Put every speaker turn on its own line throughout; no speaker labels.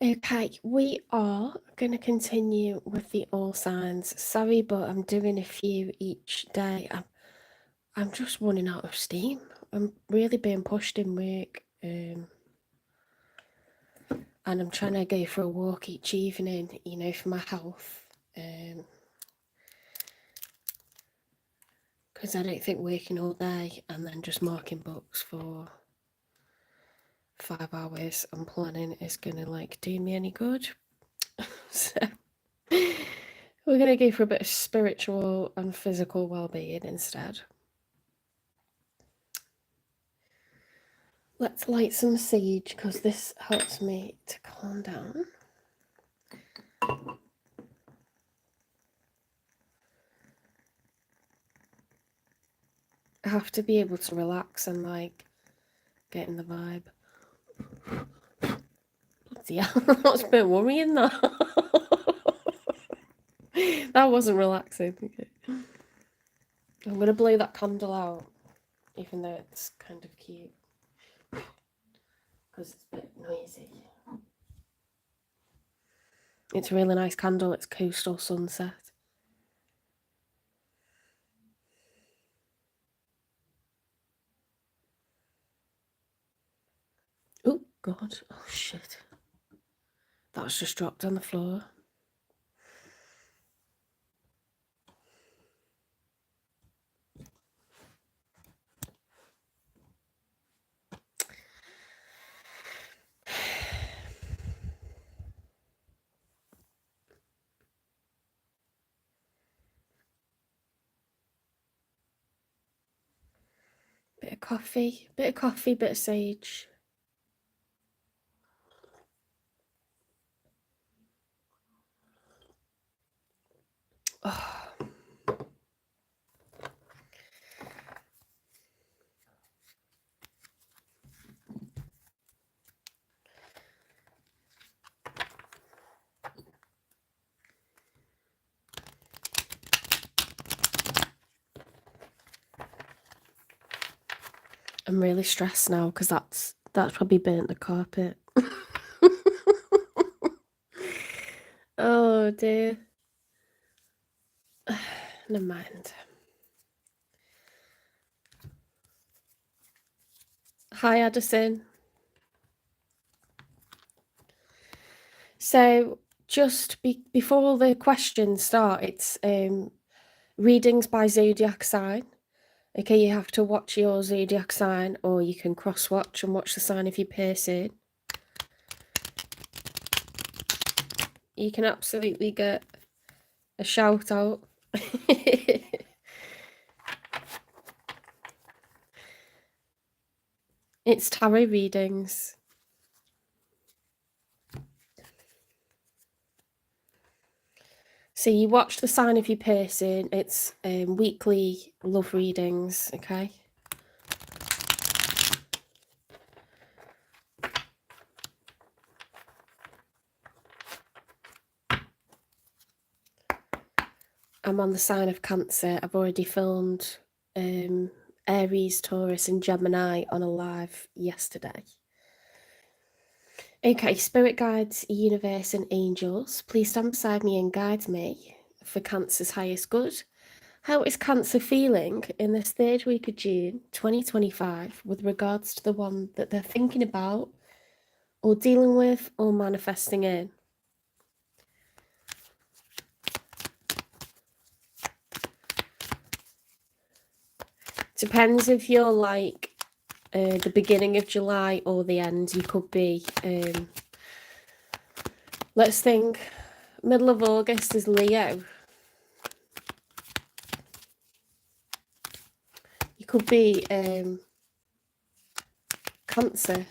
Okay, we are going to continue with the all signs. Sorry, but I'm doing a few each day. I'm just running out of steam. I'm really being pushed in work, and I'm trying to go for a walk each evening, you know, for my health. Because I don't think working all day and then just marking books for 5 hours and planning is going to like do me any good. So we're going to go for a bit of spiritual and physical well-being instead. Let's light some sage because this helps me to calm down. I have to be able to relax and like get in the vibe. Bloody hell, that's a bit worrying that. That wasn't relaxing. Okay. I'm going to blow that candle out, even though it's kind of cute. Because it's a bit noisy. It's a really nice candle, it's Coastal Sunset. Oh god, oh shit. That's just dropped on the floor. Bit of coffee, bit of sage. Oh. I'm really stressed now because that's probably burnt the carpet. Oh dear. Never mind. Hi Addison. So just before the questions start, it's readings by zodiac sign. Okay, you have to watch your zodiac sign, or you can cross-watch and watch the sign of your person. You can absolutely get a shout out. It's tarot readings. So you watch the sign of your person. It's weekly love readings, okay? I'm on the sign of Cancer. I've already filmed Aries, Taurus and Gemini on a live yesterday. Okay, spirit guides, universe and angels, please stand beside me and guide me for Cancer's highest good. How is Cancer feeling in this third week of June 2025 with regards to the one that they're thinking about or dealing with or manifesting in? Depends if you're like the beginning of July or the end. You could be, let's think, middle of August is Leo. You could be Cancer.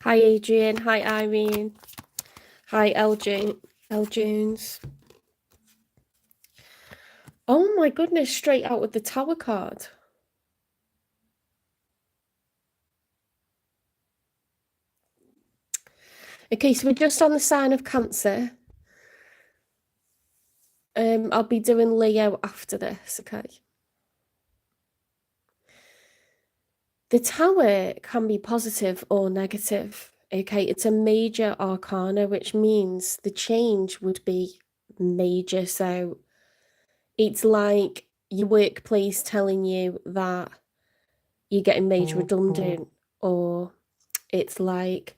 Hi Adrian, hi Irene, hi L Jones. Oh my goodness, straight out with the Tower card. Okay, so we're just on the sign of Cancer. I'll be doing Leo after this, okay? The Tower can be positive or negative. Okay, it's a major arcana, which means the change would be major. So it's like your workplace telling you that you're getting made redundant, or it's like,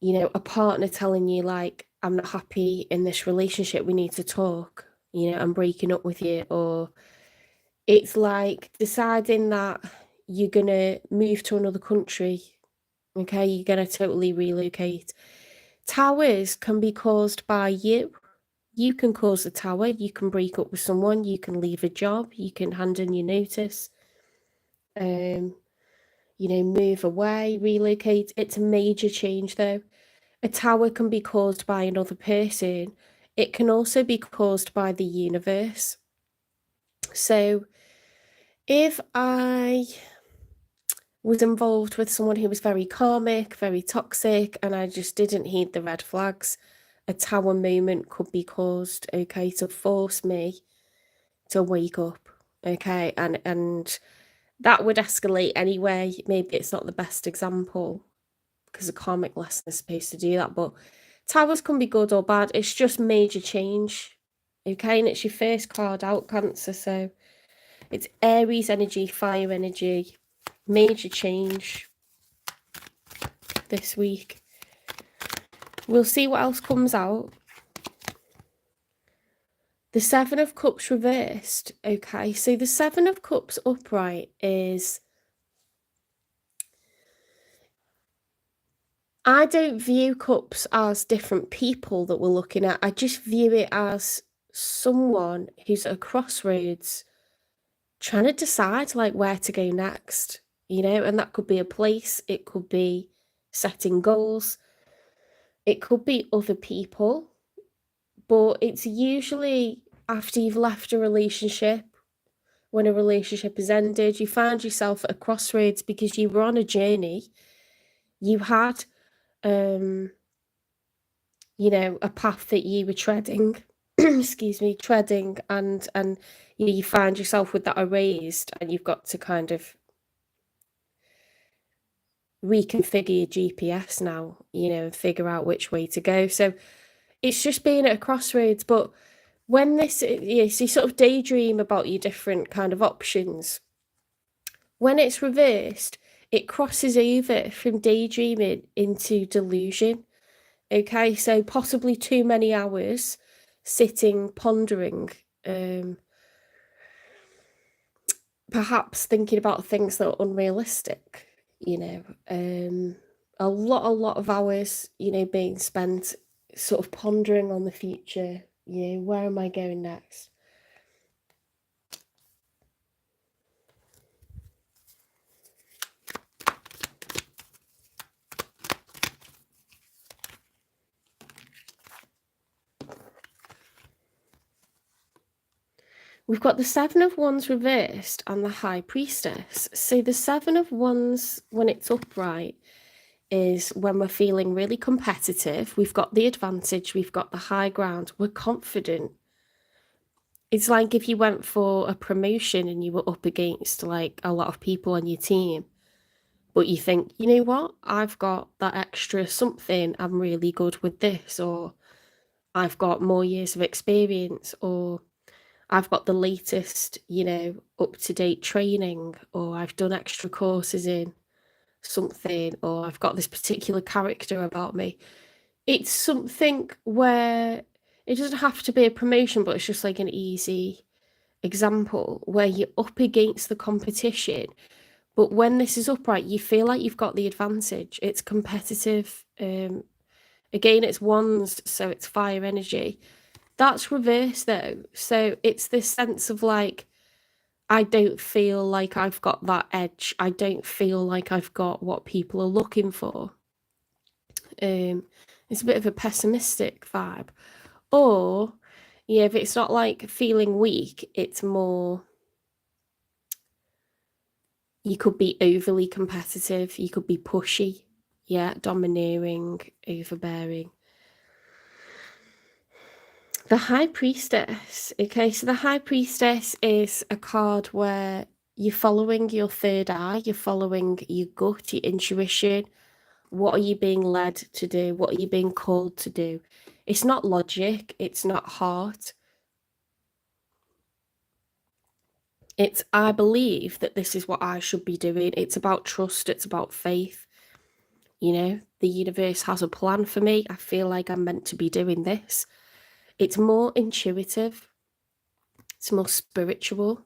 you know, a partner telling you, like, I'm not happy in this relationship, we need to talk, you know, I'm breaking up with you. Or it's like deciding that you're gonna move to another country. Okay, you're gonna totally relocate. Towers can be caused by you. You can cause a tower, you can break up with someone, you can leave a job, you can hand in your notice, you know, move away, relocate. It's a major change though. A tower can be caused by another person. It can also be caused by the universe. So if I was involved with someone who was very karmic, very toxic, and I just didn't heed the red flags, a tower moment could be caused, okay, to force me to wake up, okay, and that would escalate anyway. Maybe it's not the best example because a karmic lesson is supposed to do that, but towers can be good or bad. It's just major change, okay, and it's your first card out, Cancer, so it's Aries energy, fire energy, major change this week. We'll see what else comes out. The Seven of Cups reversed. Okay, so the Seven of Cups upright is, I don't view cups as different people that we're looking at. I just view it as someone who's at a crossroads trying to decide like where to go next, you know, and that could be a place, it could be setting goals, it could be other people, but it's usually after you've left a relationship. When a relationship has ended, you find yourself at a crossroads because you were on a journey. You had, you know, a path that you were treading, excuse me, treading, and you know, you find yourself with that erased, and you've got to kind of reconfigure your GPS now, you know, and figure out which way to go. So it's just being at a crossroads. But when this, you know, so you sort of daydream about your different kind of options. When it's reversed, it crosses over from daydreaming into delusion. Okay, so possibly too many hours sitting, pondering, perhaps thinking about things that are unrealistic, you know, a lot of hours, you know, being spent sort of pondering on the future, you know, where am I going next? We've got the Seven of Wands reversed and the High Priestess. So the Seven of Wands, when it's upright, is when we're feeling really competitive. We've got the advantage, we've got the high ground, we're confident. It's like if you went for a promotion and you were up against like a lot of people on your team, but you think, you know what, I've got that extra something, I'm really good with this, or I've got more years of experience, or I've got the latest, you know, up-to-date training, or I've done extra courses in something, or I've got this particular character about me. It's something where it doesn't have to be a promotion, but it's just like an easy example where you're up against the competition. But when this is upright, you feel like you've got the advantage. It's competitive. Again, it's wands, so it's fire energy. That's reverse though. So it's this sense of like, I don't feel like I've got that edge. I don't feel like I've got what people are looking for. It's a bit of a pessimistic vibe. Or, yeah, if it's not like feeling weak, it's more, you could be overly competitive, you could be pushy, yeah, domineering, overbearing. The High Priestess. Okay, so the High Priestess is a card where you're following your third eye, you're following your gut, your intuition. What are you being led to do? What are you being called to do? It's not logic, it's not heart. It's, I believe that this is what I should be doing. It's about trust, it's about faith. You know, the universe has a plan for me. I feel like I'm meant to be doing this. It's more intuitive, it's more spiritual.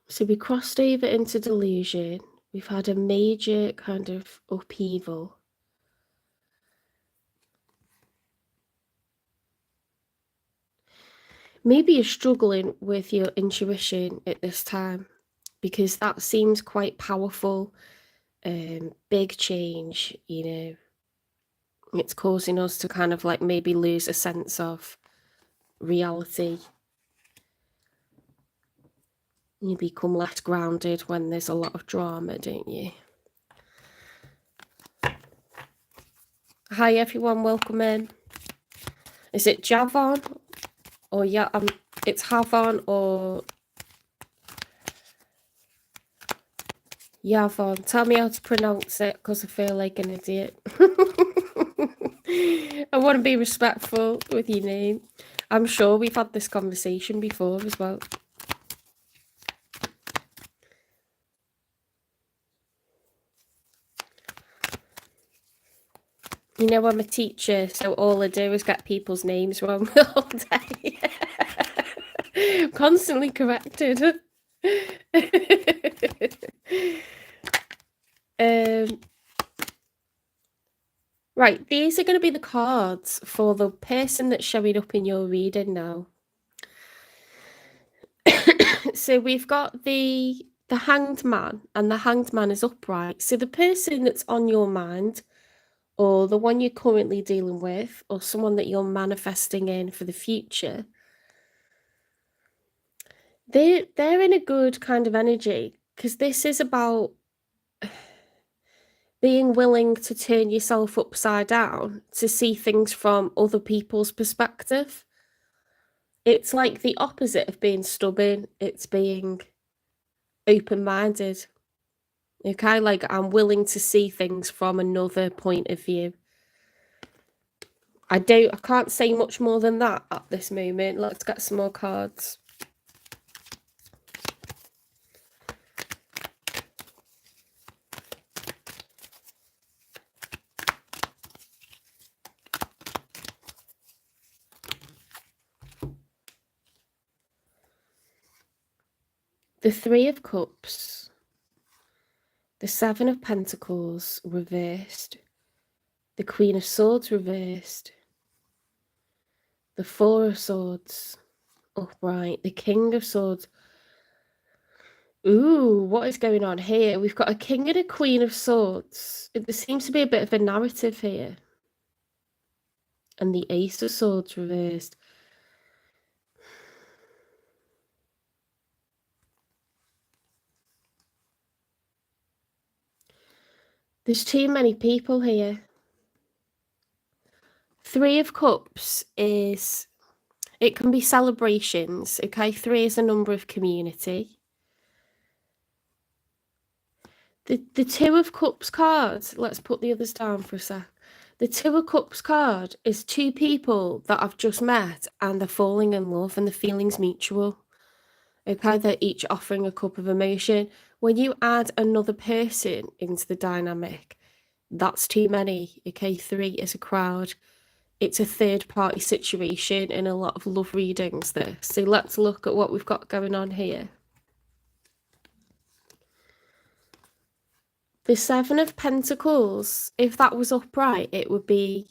So we crossed over into delusion. We've had a major kind of upheaval. Maybe you're struggling with your intuition at this time because that seems quite powerful. Big change, you know. It's causing us to kind of like maybe lose a sense of reality. You become less grounded when there's a lot of drama, don't you? Hi everyone, welcome in. Is it Javon? Or yeah, it's Havon or Yavon. Tell me how to pronounce it because I feel like an idiot. I want to be respectful with your name. I'm sure we've had this conversation before as well. You know, I'm a teacher, so all I do is get people's names wrong all day. Constantly corrected. Right, these are going to be the cards for the person that's showing up in your reading now. So we've got the Hanged Man, and the Hanged Man is upright. So the person that's on your mind, or the one you're currently dealing with, or someone that you're manifesting in for the future, they're in a good kind of energy, because this is about being willing to turn yourself upside down to see things from other people's perspective. It's like the opposite of being stubborn. It's being open-minded. Okay, like I'm willing to see things from another point of view. I can't say much more than that at this moment. Let's get some more cards. The Three of Cups, the Seven of Pentacles reversed, the Queen of Swords reversed, the Four of Swords upright, the King of Swords. Ooh, what is going on here? We've got a King and a Queen of Swords. There seems to be a bit of a narrative here. And the Ace of Swords reversed. There's too many people here. Three of Cups is, it can be celebrations, okay? Three is a number of community. The Two of Cups card, let's put the others down for a sec. The Two of Cups card is two people that I've just met and they're falling in love and the feeling's mutual. Okay, they're each offering a cup of emotion. When you add another person into the dynamic, that's too many. Okay, three is a crowd. It's a third party situation in a lot of love readings there. So let's look at what we've got going on here. The Seven of Pentacles, if that was upright, it would be,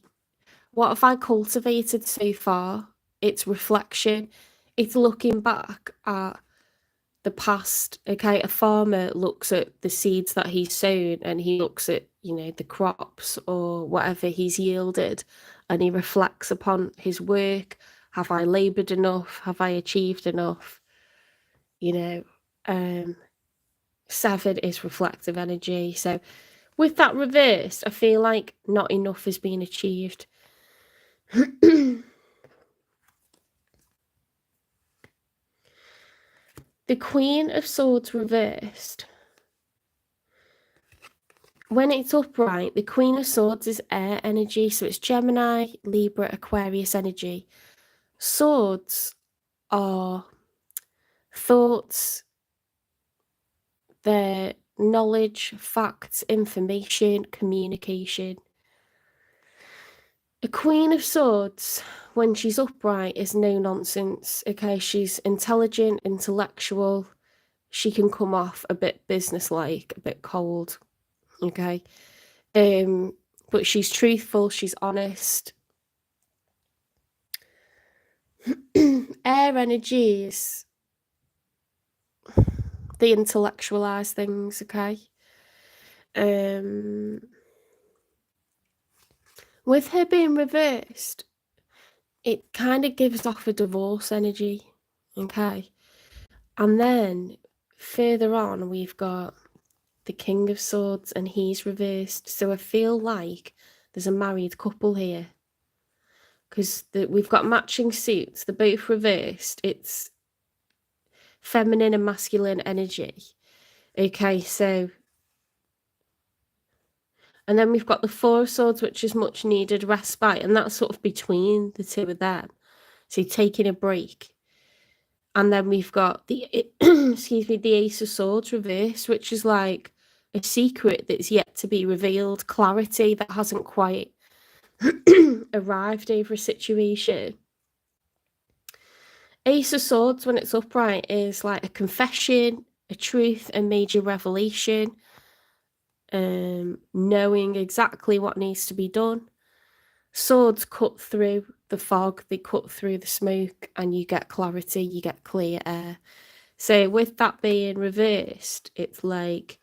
what have I cultivated so far? It's reflection. It's looking back at the past. Okay, a farmer looks at the seeds that he's sown and he looks at, you know, the crops or whatever he's yielded, and he reflects upon his work. Have I labored enough? Have I achieved enough? You know, Seven is reflective energy. So with that reversed, I feel like not enough is being achieved. The Queen of Swords reversed. When it's upright, the Queen of Swords is air energy, so it's Gemini, Libra, Aquarius energy. Swords are thoughts, their knowledge, facts, information, communication. A Queen of Swords, when she's upright, is no nonsense. Okay, she's intelligent, intellectual. She can come off a bit businesslike, a bit cold. Okay, but she's truthful. She's honest. Air energies, they intellectualize things. Okay. With her being reversed, it kind of gives off a divorce energy, okay? And then further on, we've got the King of Swords, and he's reversed. So I feel like there's a married couple here, because we've got matching suits. They're both reversed. It's feminine and masculine energy. Okay, so... And then we've got the Four of Swords, which is much needed respite, and that's sort of between the two of them. So taking a break. And then we've got the, excuse me, the Ace of Swords reverse, which is like a secret that's yet to be revealed, clarity that hasn't quite arrived over a situation. Ace of Swords, when it's upright, is like a confession, a truth, a major revelation, knowing exactly what needs to be done. Swords cut through the fog, they cut through the smoke, and you get clarity, you get clear air. So with that being reversed, it's like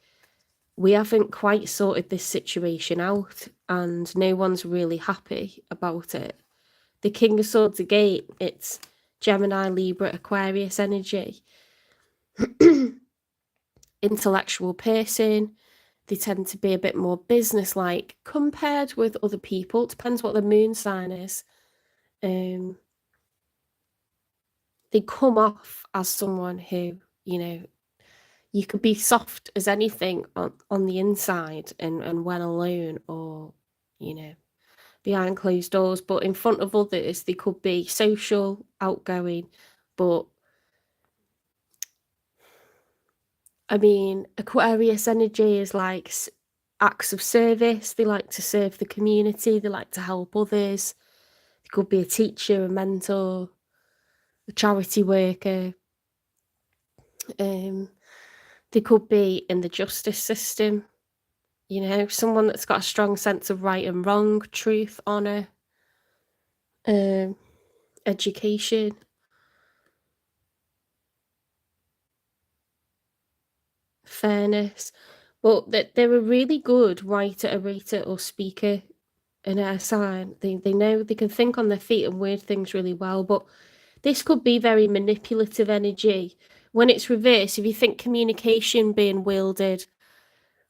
we haven't quite sorted this situation out and no one's really happy about it. The King of Swords again, it's Gemini, Libra, Aquarius energy. Intellectual person. They tend to be a bit more business-like compared with other people. Depends what the moon sign is. They come off as someone who, you know, you could be soft as anything on the inside and when alone, or, you know, behind closed doors, but in front of others, they could be social, outgoing, but I mean, Aquarius energy is like acts of service. They like to serve the community. They like to help others. They could be a teacher, a mentor, a charity worker. They could be in the justice system. You know, someone that's got a strong sense of right and wrong, truth, honour, education. Fairness. But they're a really good writer, orator, or speaker in a sign. They know they can think on their feet and word things really well, but this could be very manipulative energy. When it's reversed, if you think communication being wielded,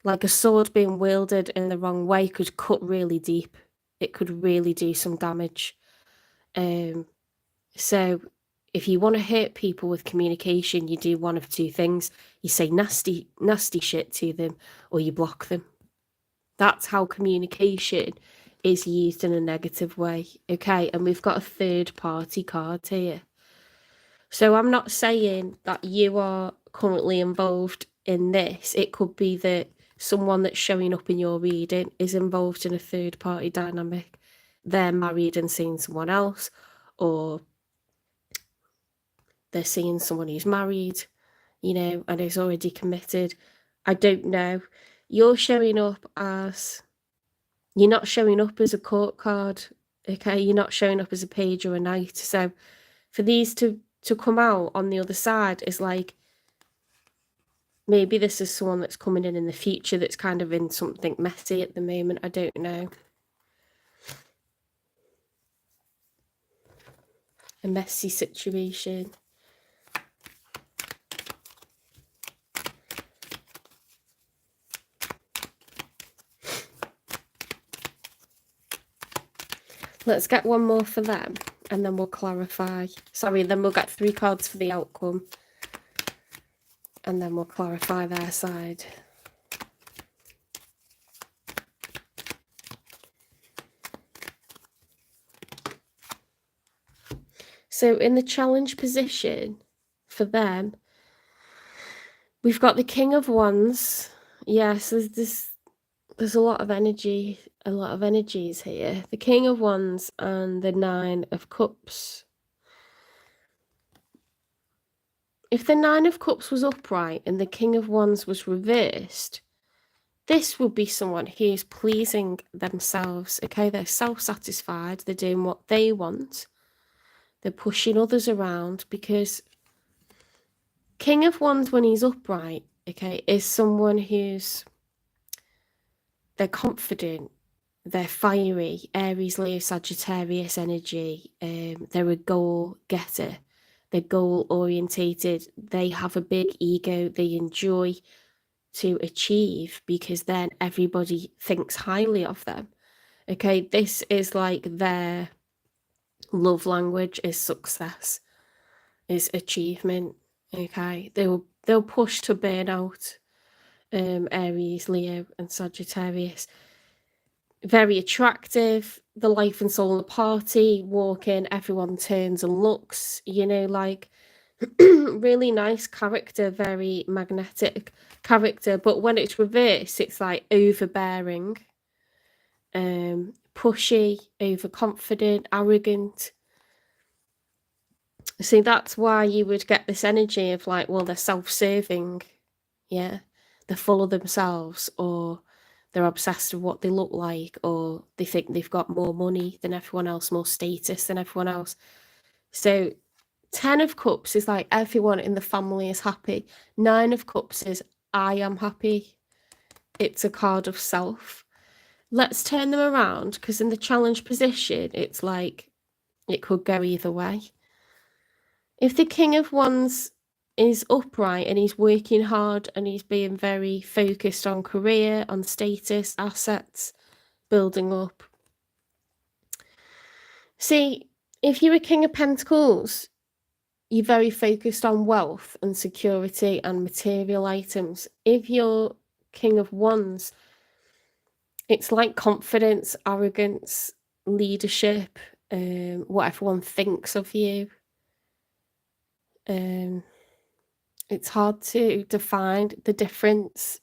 like a sword being wielded in the wrong way, could cut really deep. It could really do some damage. So if you want to hurt people with communication, you do one of two things. You say nasty shit to them, or you block them. That's how communication is used in a negative way. Okay, and we've got a third party card here. So I'm not saying that you are currently involved in this. It could be that someone that's showing up in your reading is involved in a third party dynamic. They're married and seeing someone else, or they're seeing someone who's married, you know, and is already committed. I don't know. You're showing up as... You're not showing up as a court card, okay? You're not showing up as a page or a knight. So for these to come out on the other side is like, maybe this is someone that's coming in the future that's kind of in something messy at the moment. I don't know. A messy situation. Let's get one more for them, and then we'll clarify. Sorry, then we'll get 3 cards for the outcome. and then we'll clarify their side. So in the challenge position for them, we've got the King of Wands. Yes, there's a lot of energy, a lot of energies here. The King of Wands and the Nine of Cups. If the Nine of Cups was upright and the King of Wands was reversed, this would be someone who's pleasing themselves, okay? They're self-satisfied, they're doing what they want, they're pushing others around, because King of Wands, when he's upright, okay, is someone who's, they're confident, they're fiery, Aries, Leo, Sagittarius energy, they're a goal-getter, they're goal-orientated, they have a big ego, they enjoy to achieve because then everybody thinks highly of them. Okay, this is like their love language is success, is achievement. Okay, they'll push to burn out. Aries, Leo, and Sagittarius. Very attractive, the life and soul of the party, walk in, everyone turns and looks, you know, like really nice character, very magnetic character. But when it's reversed, it's like overbearing, pushy, overconfident, arrogant. See, that's why you would get this energy of like, well, they're self-serving, yeah, they're full of themselves, or they're obsessed with what they look like, or they think they've got more money than everyone else, more status than everyone else. So 10 of Cups is like everyone in the family is happy. 9 of Cups is I am happy. It's a card of self. Let's turn them around, because in the challenge position, it's like it could go either way. If the King of Wands is upright and he's working hard and he's being very focused on career, on status, assets, building up. See, if you're a King of Pentacles, you're very focused on wealth and security and material items. If you're King of Wands, it's like confidence, arrogance, leadership, what everyone thinks of you. It's hard to define the difference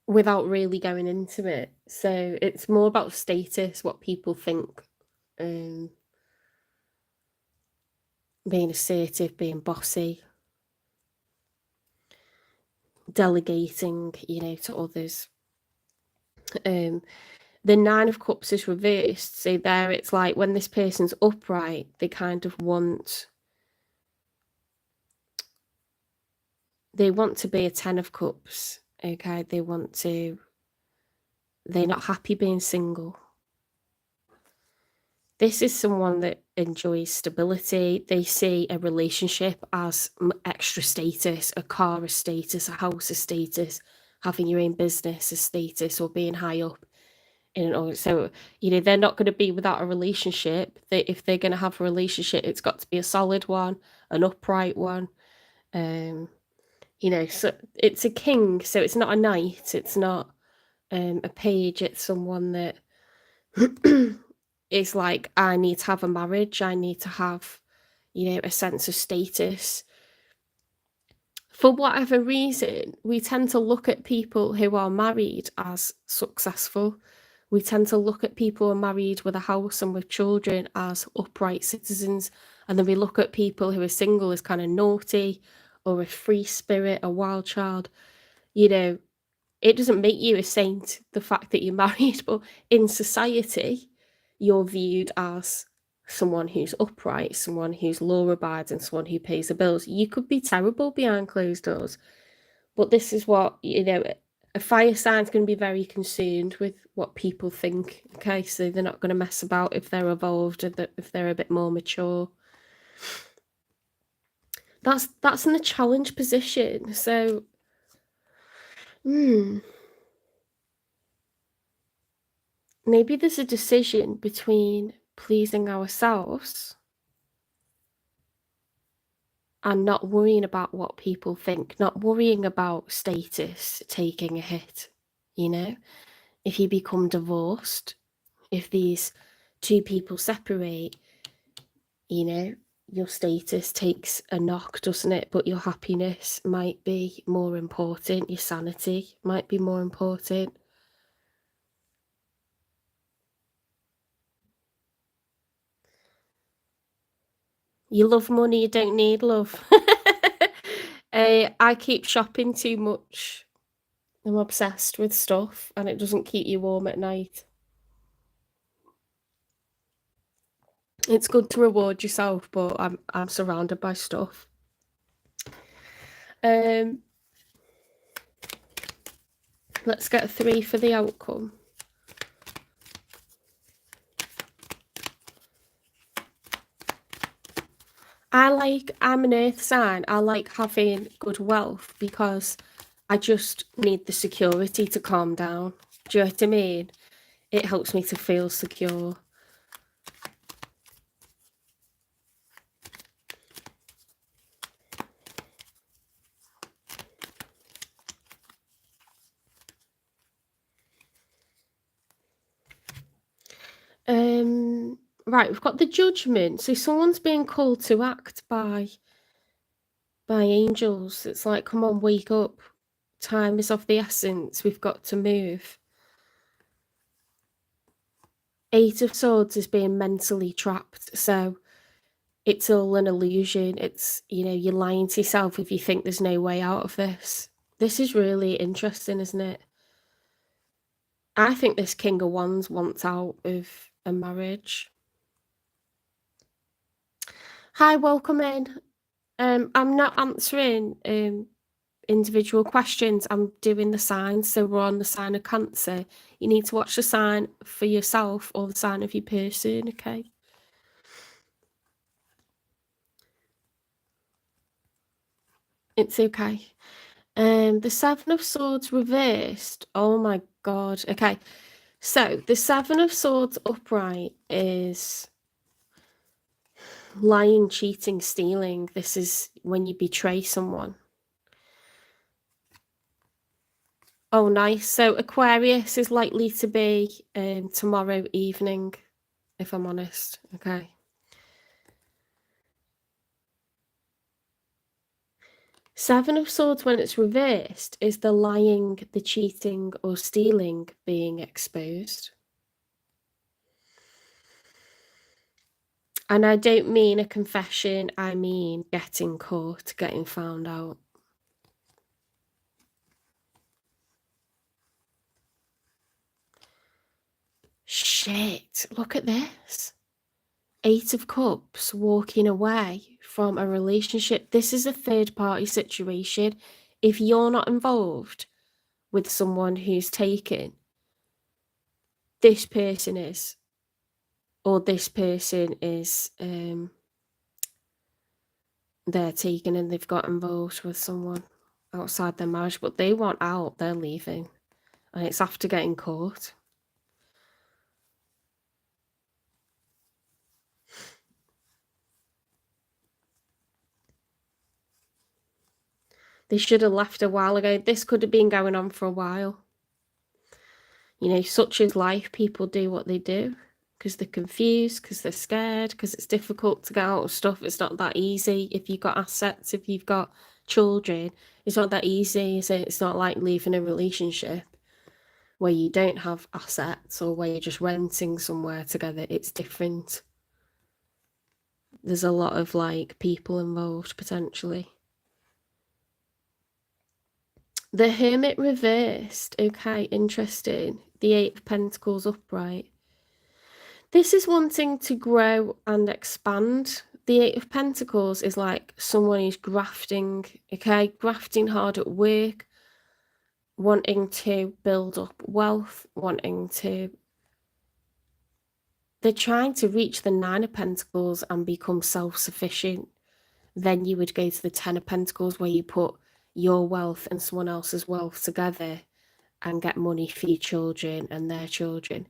without really going into it. So it's more about status, what people think, being assertive, being bossy, delegating, you know, to others. The 9 of Cups is reversed. So there it's like when this person's upright, they kind of want, they want to be a 10 of Cups. Okay, they're not happy being single. This is someone that enjoys stability. They see a relationship as extra status, a car as status, a house as status, having your own business as status, or being high up in an org. So, you know, they're not going to be without a relationship. If they're going to have a relationship, it's got to be a solid one, an upright one. You know, so it's a king, so it's not a knight, it's not a page, it's someone that is like, I need to have a marriage, I need to have, you know, a sense of status. For whatever reason, we tend to look at people who are married as successful. We tend to look at people who are married with a house and with children as upright citizens. And then we look at people who are single as kind of naughty, or a free spirit, a wild child. You know, it doesn't make you a saint, the fact that you're married, but in society, you're viewed as someone who's upright, someone who's law-abiding, someone who pays the bills. You could be terrible behind closed doors, but this is what, you know, a fire sign's going to be very concerned with what people think, okay? So they're not going to mess about if they're evolved, or if they're a bit more mature. That's in the challenge position. So, maybe there's a decision between pleasing ourselves and not worrying about what people think, not worrying about status taking a hit, you know? If you become divorced, if these two people separate, you know, your status takes a knock, doesn't it? But your happiness might be more important, your sanity might be more important. You love money, you don't need love. I keep shopping too much. I'm obsessed with stuff and it doesn't keep you warm at night. It's good to reward yourself, but I'm surrounded by stuff. Let's get a 3 for the outcome. I'm an earth sign. I like having good wealth because I just need the security to calm down. Do you know what I mean? It helps me to feel secure. Right, we've got the Judgment. So someone's being called to act by angels. It's like, come on, wake up. Time is of the essence. We've got to move. 8 of Swords is being mentally trapped. So it's all an illusion. It's, you know, you're lying to yourself if you think there's no way out of this. This is really interesting, isn't it? I think this King of Wands wants out of a marriage. Hi, welcome in. I'm not answering individual questions. I'm doing the signs, so we're on the sign of Cancer. You need to watch the sign for yourself or the sign of your person, okay? It's okay. The 7 of Swords reversed. Oh my god. Okay. So the 7 of Swords upright is lying, cheating, stealing. This is when you betray someone. Oh, nice. So Aquarius is likely to be tomorrow evening, if I'm honest. Okay. Seven of Swords, when it's reversed, is the lying, the cheating, or stealing being exposed. And I don't mean a confession, I mean getting caught, getting found out. Shit, look at this. 8 of Cups, walking away from a relationship. This is a third party situation. If you're not involved with someone who's taken, this person is, or this person is, they're taken and they've got involved with someone outside their marriage, but they want out, they're leaving, and it's after getting caught. They should have left a while ago. This could have been going on for a while. You know, such is life. People do what they do because they're confused, because they're scared, because it's difficult to get out of stuff. It's not that easy. If you've got assets, if you've got children, it's not that easy, is it? It's not like leaving a relationship where you don't have assets or where you're just renting somewhere together. It's different. There's a lot of like people involved potentially. The Hermit reversed. Okay, interesting. The 8 of Pentacles upright. This is wanting to grow and expand. The 8 of Pentacles is like someone who's grafting, okay? Grafting hard at work, wanting to build up wealth, wanting to... They're trying to reach the 9 of Pentacles and become self-sufficient. Then you would go to the 10 of Pentacles where you put your wealth and someone else's wealth together and get money for your children and their children.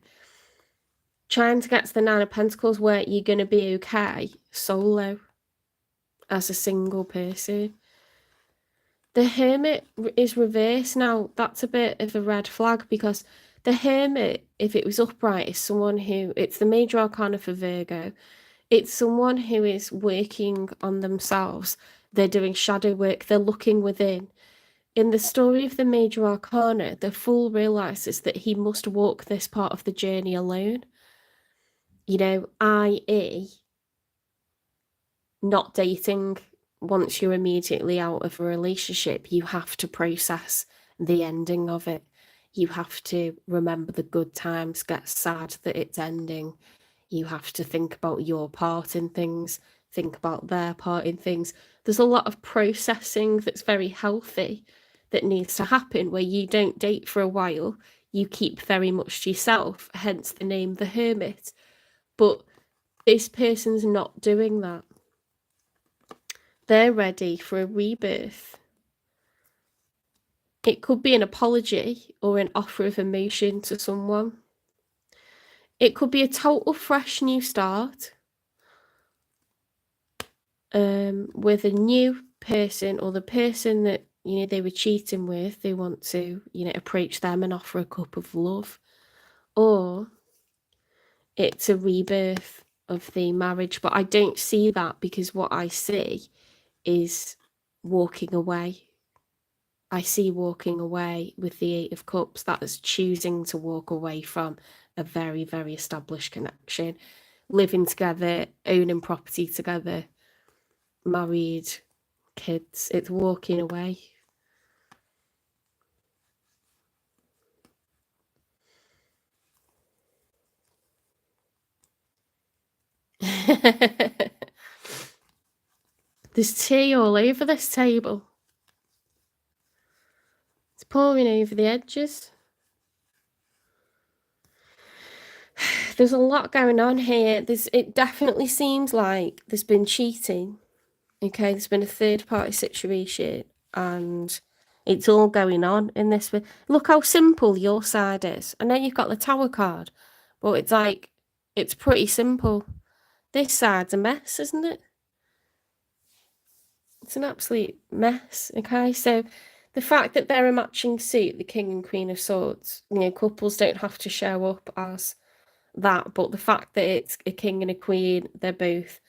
Trying to get to the 9 of Pentacles where you're going to be okay solo. as a single person. The Hermit is reversed now. That's a bit of a red flag, because the Hermit, if it was upright, is someone who, it's the major arcana for Virgo. It's someone who is working on themselves. They're doing shadow work. They're looking within. In the story of the major arcana, the fool realizes that he must walk this part of the journey alone. You know, i.e., not dating once you're immediately out of a relationship. You have to process the ending of it. You have to remember the good times, get sad that it's ending. You have to think about your part in things, think about their part in things. There's a lot of processing that's very healthy that needs to happen, where you don't date for a while. You keep very much to yourself, hence the name the Hermit. But this person's not doing that. They're ready for a rebirth. It could be an apology or an offer of emotion to someone. It could be a total fresh new start with a new person, or the person that, you know, they were cheating with. They want to, you know, approach them and offer a cup of love. Or it's a rebirth of the marriage. But I don't see that, because what I see is walking away. I see walking away with the Eight of Cups. That is choosing to walk away from a very, very established connection, living together, owning property together, married, kids. It's walking away. There's tea all over this table. It's pouring over the edges. There's a lot going on here. It definitely seems like there's been cheating. Okay, there's been a third party situation, and it's all going on in this. Look how simple your side is. I know you've got the Tower card, but it's like, it's pretty simple. This side's a mess, isn't it? It's an absolute mess. Okay, so the fact that they're a matching suit, the King and Queen of Swords, you know, couples don't have to show up as that, but the fact that it's a king and a queen, they're both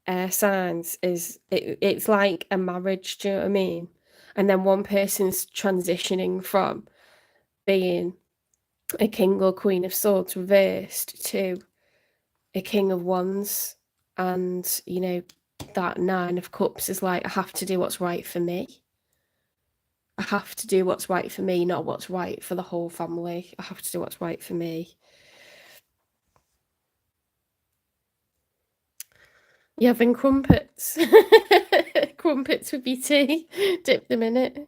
air signs, it's like a marriage. Do you know what I mean? And then one person's transitioning from being a king or queen of swords reversed to a king of wands, and you know, that Nine of Cups is like, I have to do what's right for me. I have to do what's right for me, not what's right for the whole family. I have to do what's right for me. You're having crumpets. Crumpets with your tea. Dip them in it.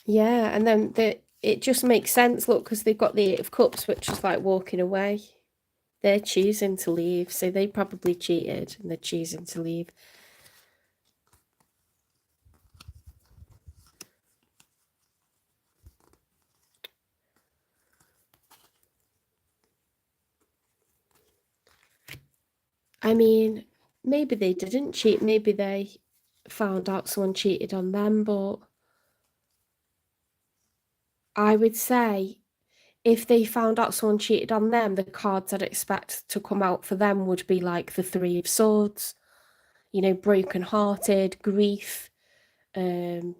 Yeah, and then it just makes sense, look, because they've got the Eight of Cups, which is like walking away. They're choosing to leave, so they probably cheated and they're choosing to leave. I mean, maybe they didn't cheat, maybe they found out someone cheated on them, but I would say if they found out someone cheated on them, the cards I'd expect to come out for them would be like the Three of Swords, you know, broken-hearted, grief, the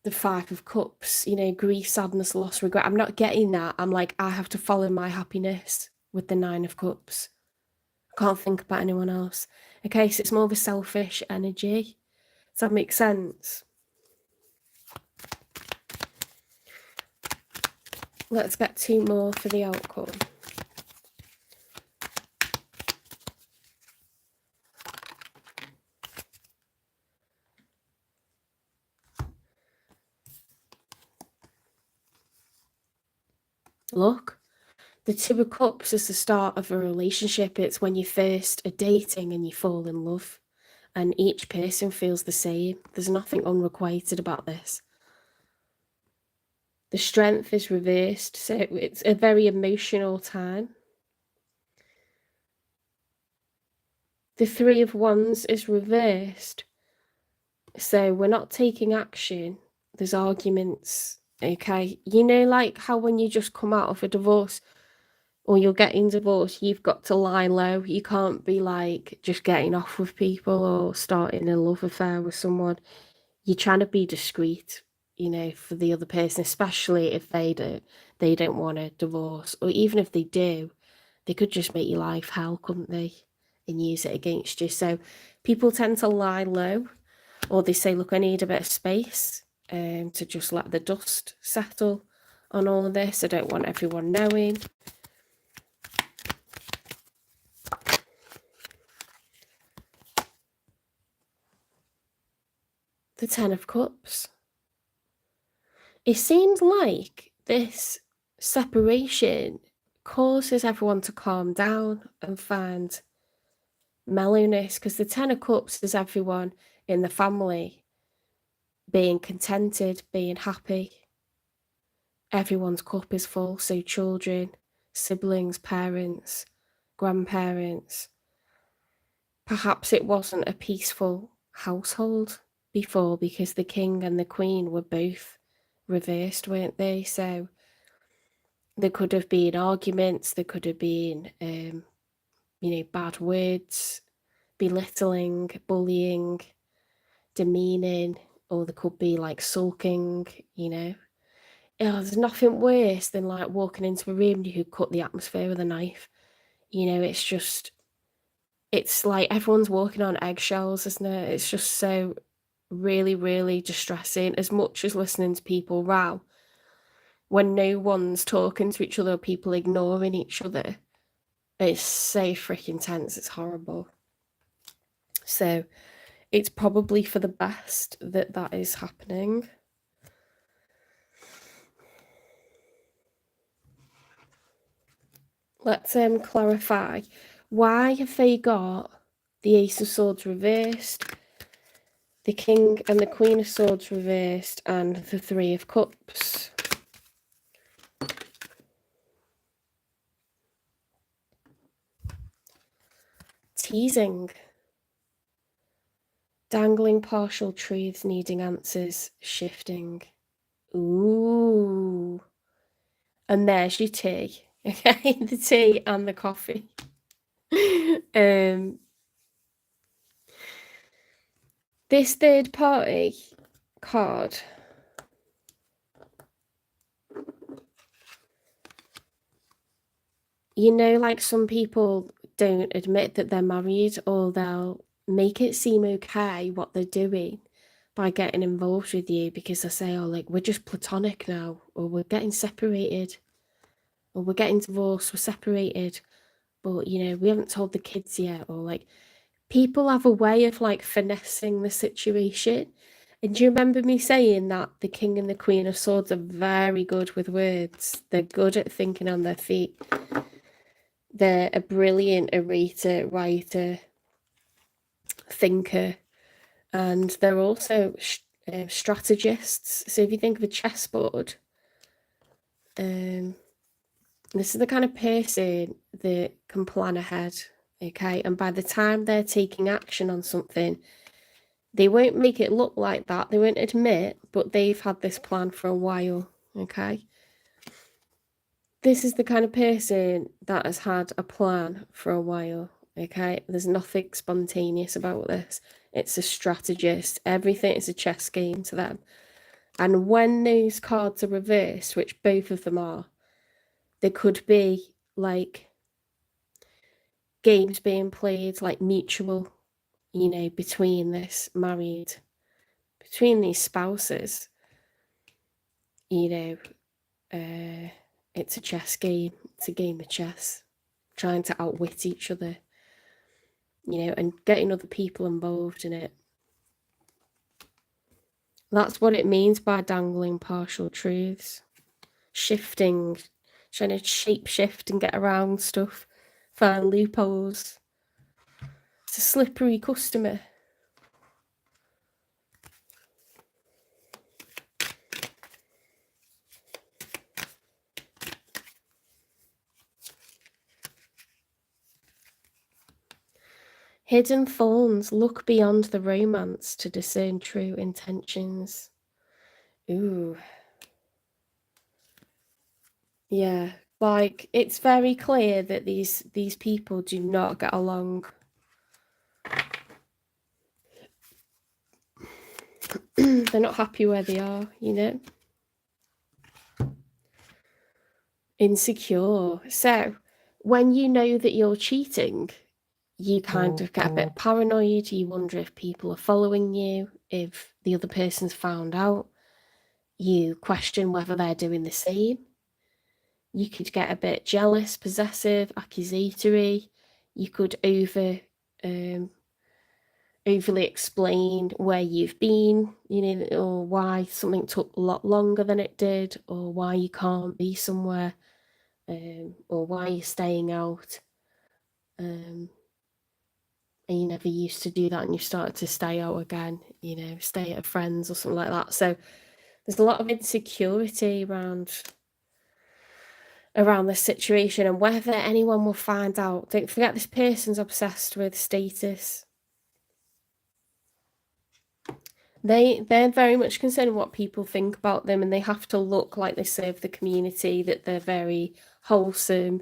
Five of Cups, you know, grief, sadness, loss, regret. I'm not getting that. I'm like, I have to follow my happiness with the Nine of Cups. I can't think about anyone else. Okay, so it's more of a selfish energy. Does that make sense? Let's get two more for the outcome. Look, the Two of Cups is the start of a relationship. It's when you first are dating and you fall in love, and each person feels the same. There's nothing unrequited about this. The Strength is reversed, so it's a very emotional time. The Three of Wands is reversed, so we're not taking action. There's arguments, okay? You know, like how when you just come out of a divorce or you're getting divorced, you've got to lie low. You can't be like just getting off with people or starting a love affair with someone. You're trying to be discreet, you know, for the other person, especially if they don't want a divorce, or even if they do, they could just make your life hell, couldn't they, and use it against you. So people tend to lie low, or they say, look, I need a bit of space to just let the dust settle on all of this. I don't want everyone knowing. The Ten of Cups. It seems like this separation causes everyone to calm down and find mellowness, because the Ten of Cups is everyone in the family being contented, being happy. Everyone's cup is full, so children, siblings, parents, grandparents. Perhaps it wasn't a peaceful household before because the king and the queen were both reversed, weren't they? So there could have been arguments, there could have been, bad words, belittling, bullying, demeaning, or there could be like sulking, you know. There's nothing worse than like walking into a room and you could cut the atmosphere with a knife. You know, it's like everyone's walking on eggshells, isn't it? It's just so really, really distressing. As much as listening to people row, when no one's talking to each other, people ignoring each other, it's so freaking tense. It's horrible. So it's probably for the best that that is happening. Let's clarify. Why have they got the Ace of Swords reversed, the King and the Queen of Swords reversed, and the Three of Cups? Teasing. Dangling partial truths needing answers, shifting. Ooh. And there's your tea. Okay, the tea and the coffee. This third party card, you know, like some people don't admit that they're married, or they'll make it seem okay what they're doing by getting involved with you because they say, oh, like, we're just platonic now, or we're getting separated, or we're getting divorced, we're separated, but, you know, we haven't told the kids yet, or like, people have a way of like finessing the situation. And do you remember me saying that the King and the Queen of Swords are very good with words? They're good at thinking on their feet. They're a brilliant orator, writer, thinker, and they're also strategists. So if you think of a chessboard, this is the kind of person that can plan ahead, okay? And by the time they're taking action on something, they won't make it look like that. They won't admit, but they've had this plan for a while, okay? This is the kind of person that has had a plan for a while, okay? There's nothing spontaneous about this. It's a strategist. Everything is a chess game to them. And when those cards are reversed, which both of them are, there could be like games being played, like mutual, you know, between these spouses, you know, it's a chess game. It's a game of chess, trying to outwit each other, you know, and getting other people involved in it. That's what it means by dangling partial truths. Shifting, trying to shape shift and get around stuff, find loopholes. It's a slippery customer. Hidden thorns, look beyond the romance to discern true intentions. Ooh. Yeah, like, it's very clear that these people do not get along. They're not happy where they are, you know? Insecure. So, when you know that you're cheating, you kind of get a bit paranoid. You wonder if people are following you, if the other person's found out. You question whether they're doing the same. You could get a bit jealous, possessive, accusatory. You could overly explain where you've been, you know, or why something took a lot longer than it did, or why you can't be somewhere, or why you're staying out. And you never used to do that and you started to stay out again, you know, stay at a friend's or something like that. So there's a lot of insecurity around this situation, and whether anyone will find out. Don't forget, this person's obsessed with status. They're very much concerned what people think about them, and they have to look like they serve the community, that they're very wholesome.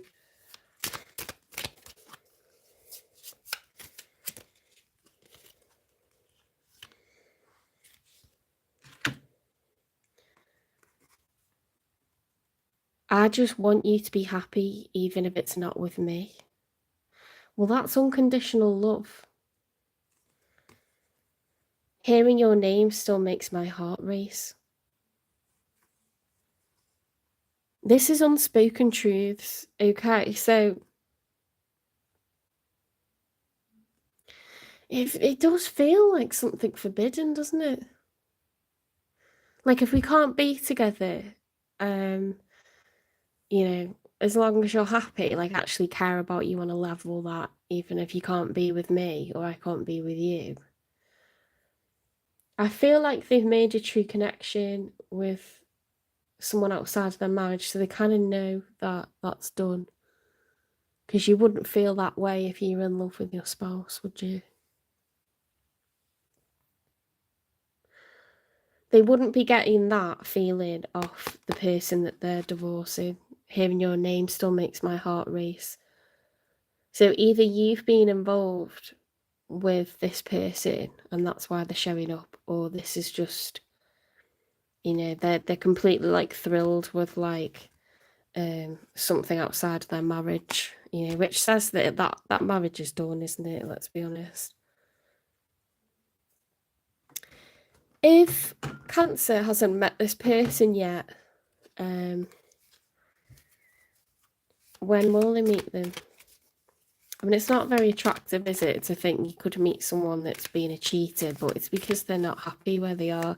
I just want you to be happy, even if it's not with me. Well, that's unconditional love. Hearing your name still makes my heart race. This is unspoken truths, okay? So if it does feel like something forbidden, doesn't it? Like, if we can't be together, you know, as long as you're happy, like, actually care about you on a level that even if you can't be with me or I can't be with you, I feel like they've made a true connection with someone outside of their marriage, so they kind of know that that's done. Because you wouldn't feel that way if you were in love with your spouse, would you? They wouldn't be getting that feeling off the person that they're divorcing. Hearing your name still makes my heart race. So either you've been involved with this person and that's why they're showing up, or this is just, you know, they're completely like thrilled with like something outside their marriage, you know, which says that marriage is done, isn't it? Let's be honest. If Cancer hasn't met this person yet, when will they meet them? I mean, it's not very attractive, is it, to think you could meet someone that's been a cheater, but it's because they're not happy where they are.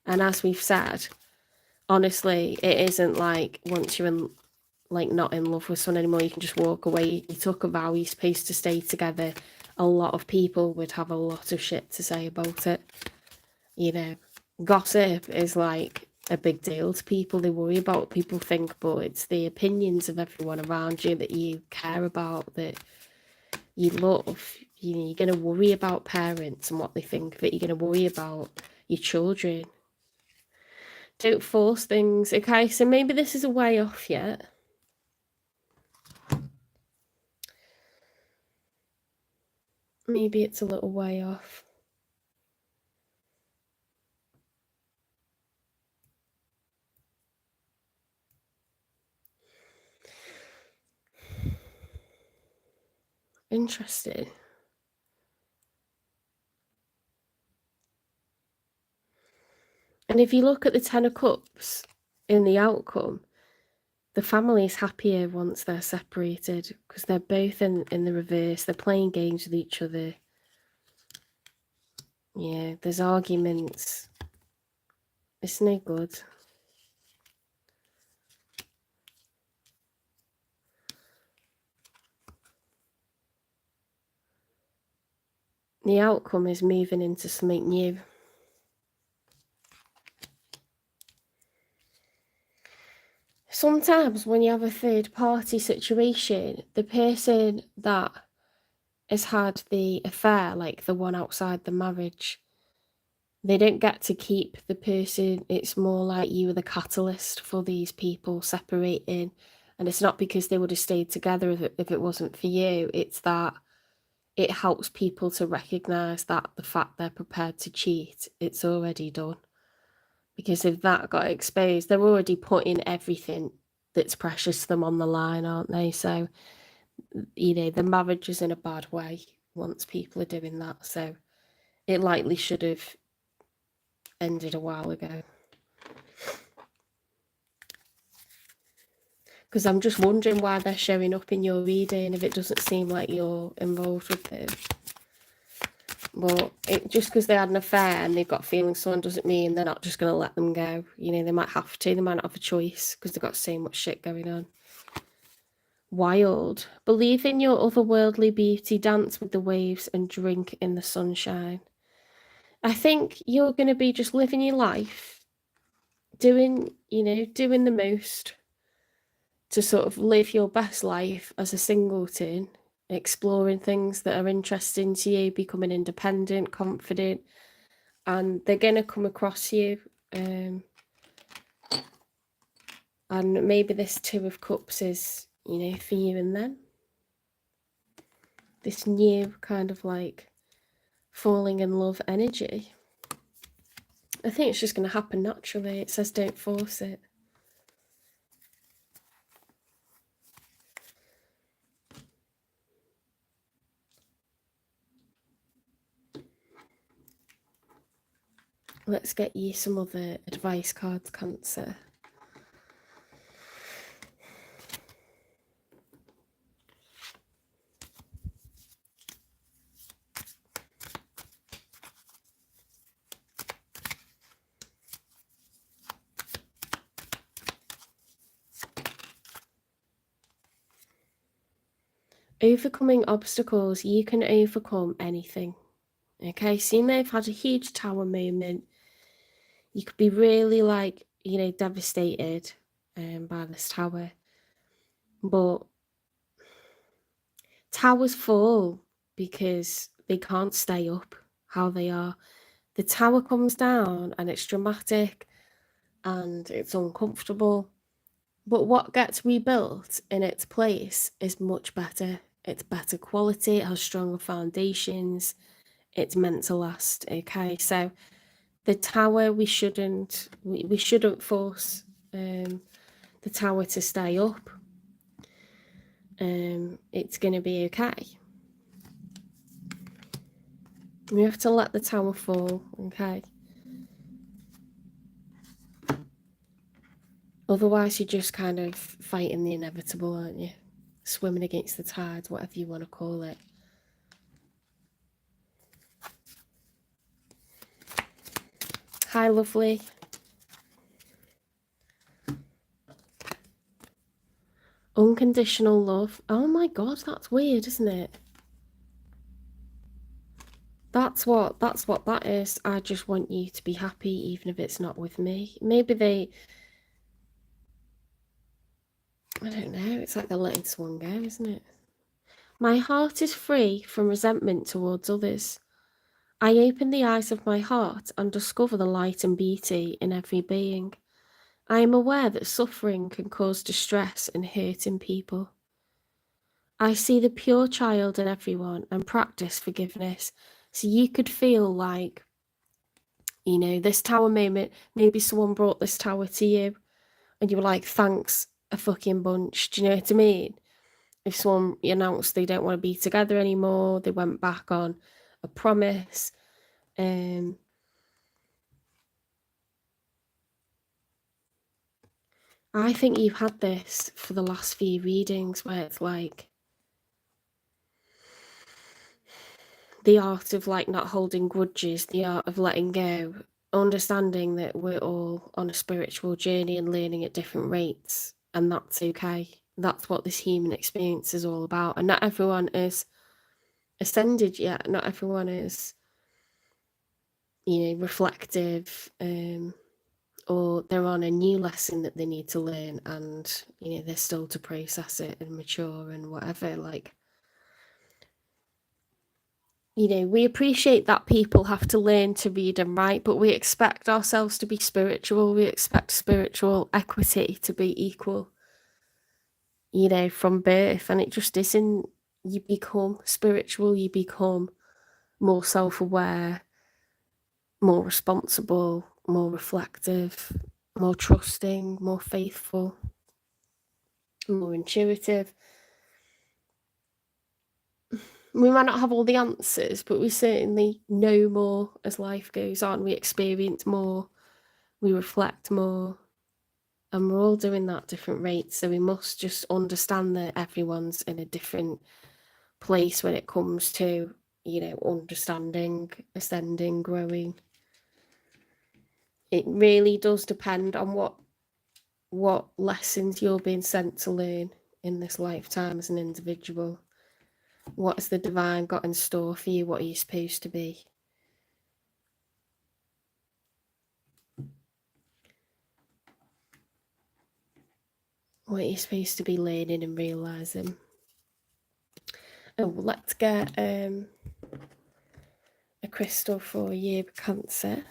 And as we've said, honestly, it isn't like once you're in, like, not in love with someone anymore, you can just walk away. You took a vow, you're supposed to stay together. A lot of people would have a lot of shit to say about it. You know, gossip is like a big deal to people. They worry about what people think, but it's the opinions of everyone around you that you care about, that you love. You know, you're going to worry about parents and what they think, that you're going to worry about your children. Don't force things, okay? So maybe this is a way off yet. Maybe it's a little way off. Interesting. And if you look at the Ten of Cups in the outcome, the family's happier once they're separated because they're both in the reverse. They're playing games with each other. Yeah, there's arguments. It's no good. The outcome is moving into something new. Sometimes when you have a third party situation, the person that has had the affair, like the one outside the marriage, they don't get to keep the person. It's more like you were the catalyst for these people separating. And it's not because they would have stayed together if it wasn't for you. It's that it helps people to recognise that the fact they're prepared to cheat, it's already done. Because if that got exposed, they're already putting everything that's precious to them on the line, aren't they? So, you know, the marriage is in a bad way once people are doing that. So it likely should have ended a while ago. Because I'm just wondering why they're showing up in your reading if it doesn't seem like you're involved with them. But just because they had an affair and they've got feelings for someone doesn't mean they're not just going to let them go. You know, they might have to. They might not have a choice because they've got so much shit going on. Wild. Believe in your otherworldly beauty, dance with the waves and drink in the sunshine. I think you're going to be just living your life, doing the most to sort of live your best life as a singleton, exploring things that are interesting to you, becoming independent, confident, and they're going to come across you. And maybe this Two of Cups is, you know, for you and them. This new kind of like falling in love energy. I think it's just going to happen naturally. It says don't force it. Let's get you some other advice cards, Cancer. Overcoming obstacles, you can overcome anything. Okay, so you may have had a huge tower moment. You could be really like, you know, devastated by this tower. But towers fall because they can't stay up how they are. The tower comes down and it's dramatic and it's uncomfortable. But what gets rebuilt in its place is much better. It's better quality, it has stronger foundations, it's meant to last. Okay, so the tower, we shouldn't force the tower to stay up. It's going to be okay. We have to let the tower fall, okay? Otherwise, you're just kind of fighting the inevitable, aren't you? Swimming against the tide, whatever you want to call it. Hi, lovely. Unconditional love. Oh my God, that's weird, isn't it? That's what that is. I just want you to be happy, even if it's not with me. Maybe I don't know, it's like they're letting someone go, isn't it? My heart is free from resentment towards others. I open the eyes of my heart and discover the light and beauty in every being. I am aware that suffering can cause distress and hurt in people. I see the pure child in everyone and practice forgiveness. So you could feel like, you know, this tower moment, maybe someone brought this tower to you and you were like, thanks a fucking bunch. Do you know what I mean? If someone announced they don't want to be together anymore, they went back on a promise. I think you've had this for the last few readings where it's like the art of like not holding grudges, the art of letting go, understanding that we're all on a spiritual journey and learning at different rates, and that's okay. That's what this human experience is all about. And not everyone is ascended yet. Not everyone is, you know, reflective, or they're on a new lesson that they need to learn, and you know, they're still to process it and mature and whatever. Like, You know, we appreciate that people have to learn to read and write, but we expect ourselves to be spiritual. We expect spiritual equity to be equal, you know, from birth. And it just isn't. You become spiritual, you become more self-aware, more responsible, more reflective, more trusting, more faithful, more intuitive. We might not have all the answers, but we certainly know more as life goes on. We experience more, we reflect more, and we're all doing that at different rates. So we must just understand that everyone's in a different place when it comes to, you know, understanding, ascending, growing. It really does depend on what lessons you're being sent to learn in this lifetime as an individual. What has the divine got in store for you? What are you supposed to be? What are you supposed to be learning and realising? Oh, let's get a crystal for you, Cancer.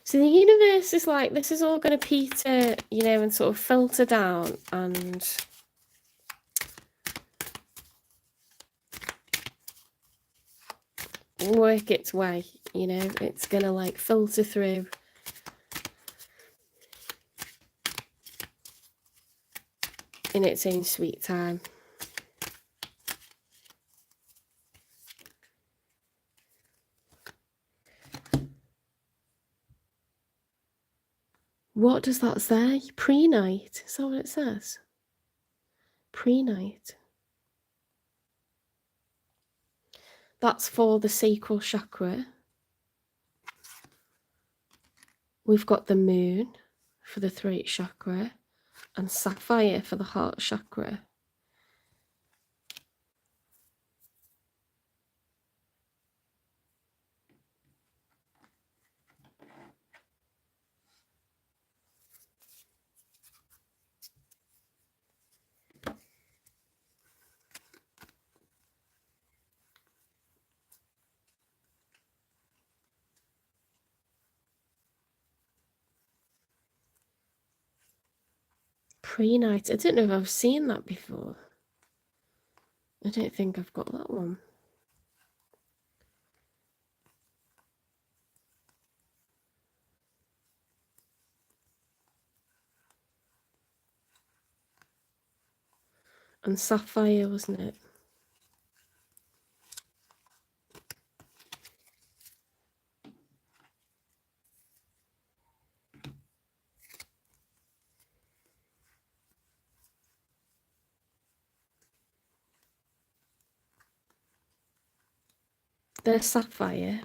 So the universe is like, this is all going to peter, you know, and sort of filter down and work its way, you know, it's going to like filter through. In its own sweet time. What does that say? Pre-night? Is that what it says? Pre-night. That's for the sacral chakra. We've got the moon for the throat chakra and sapphire for the heart chakra. Pre-night. I don't know if I've seen that before. I don't think I've got that one. And sapphire, wasn't it? There's sapphire.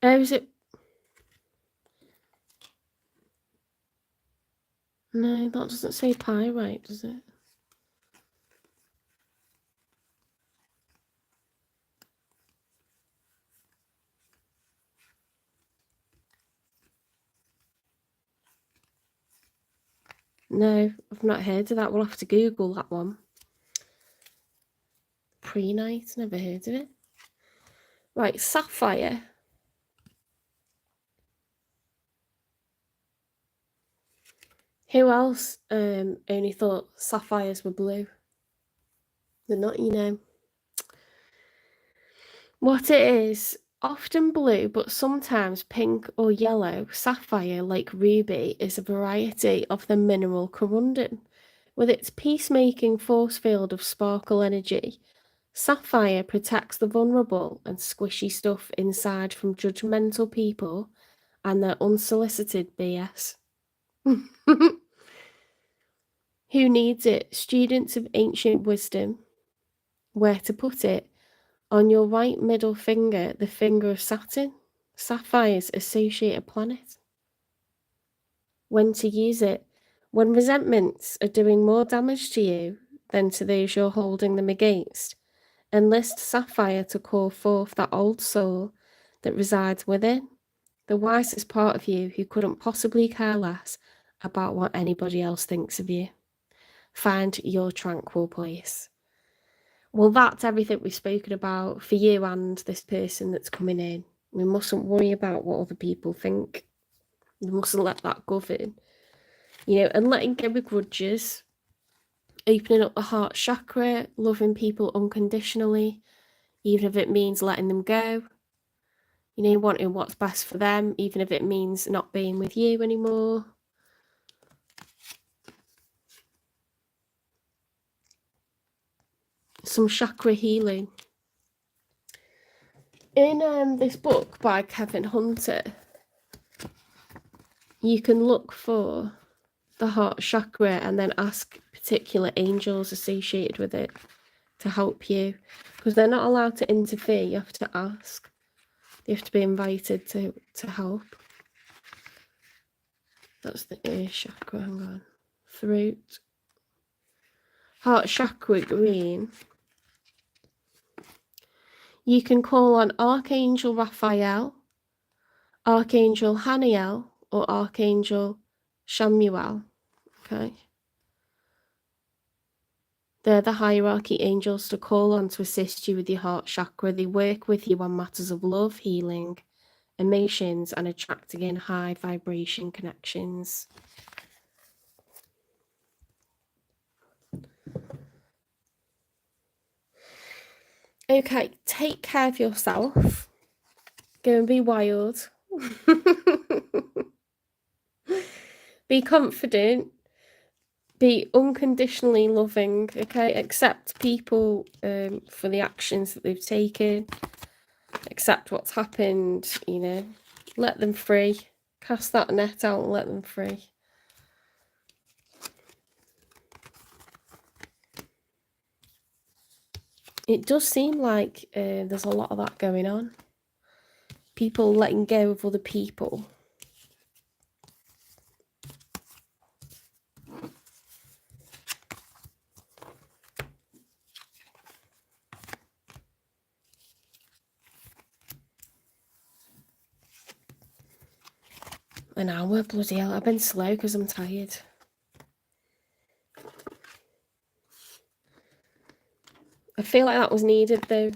Oh, is it? No, that doesn't say pyrite, does it? No, I've not heard of that. We'll have to Google that one. Pre-night, never heard of it. Right, sapphire. Who else only thought sapphires were blue? They're not, you know. What it is, often blue, but sometimes pink or yellow, sapphire, like ruby, is a variety of the mineral corundum. With its peacemaking force field of sparkle energy, sapphire protects the vulnerable and squishy stuff inside from judgmental people and their unsolicited BS. Who needs it? Students of ancient wisdom. Where to put it? On your right middle finger, the finger of Saturn. Sapphires associate a planet. When to use it? When resentments are doing more damage to you than to those you're holding them against, enlist sapphire to call forth that old soul that resides within, the wisest part of you who couldn't possibly care less about what anybody else thinks of you. Find your tranquil place. Well, that's everything we've spoken about for you and this person that's coming in. We mustn't worry about what other people think. We mustn't let that govern. You know, and letting go of grudges, opening up the heart chakra, loving people unconditionally, even if it means letting them go. You know, wanting what's best for them, even if it means not being with you anymore. Some chakra healing. In this book by Kevin Hunter, you can look for the heart chakra and then ask particular angels associated with it to help you, because they're not allowed to interfere. You have to ask. You have to be invited to help. That's the ear chakra. Hang on. Throat. Heart chakra green. You can call on Archangel Raphael, Archangel Haniel, or Archangel Shamuel. Okay. They're the hierarchy angels to call on to assist you with your heart chakra. They work with you on matters of love, healing, emotions, and attracting in high vibration connections. Okay, take care of yourself. Go and be wild. Be confident. Be unconditionally loving, okay? Accept people for the actions that they've taken. Accept what's happened, you know. Let them free. Cast that net out and let them free. It does seem like there's a lot of that going on. People letting go of other people. An hour, bloody hell. I've been slow because I'm tired. I feel like that was needed though.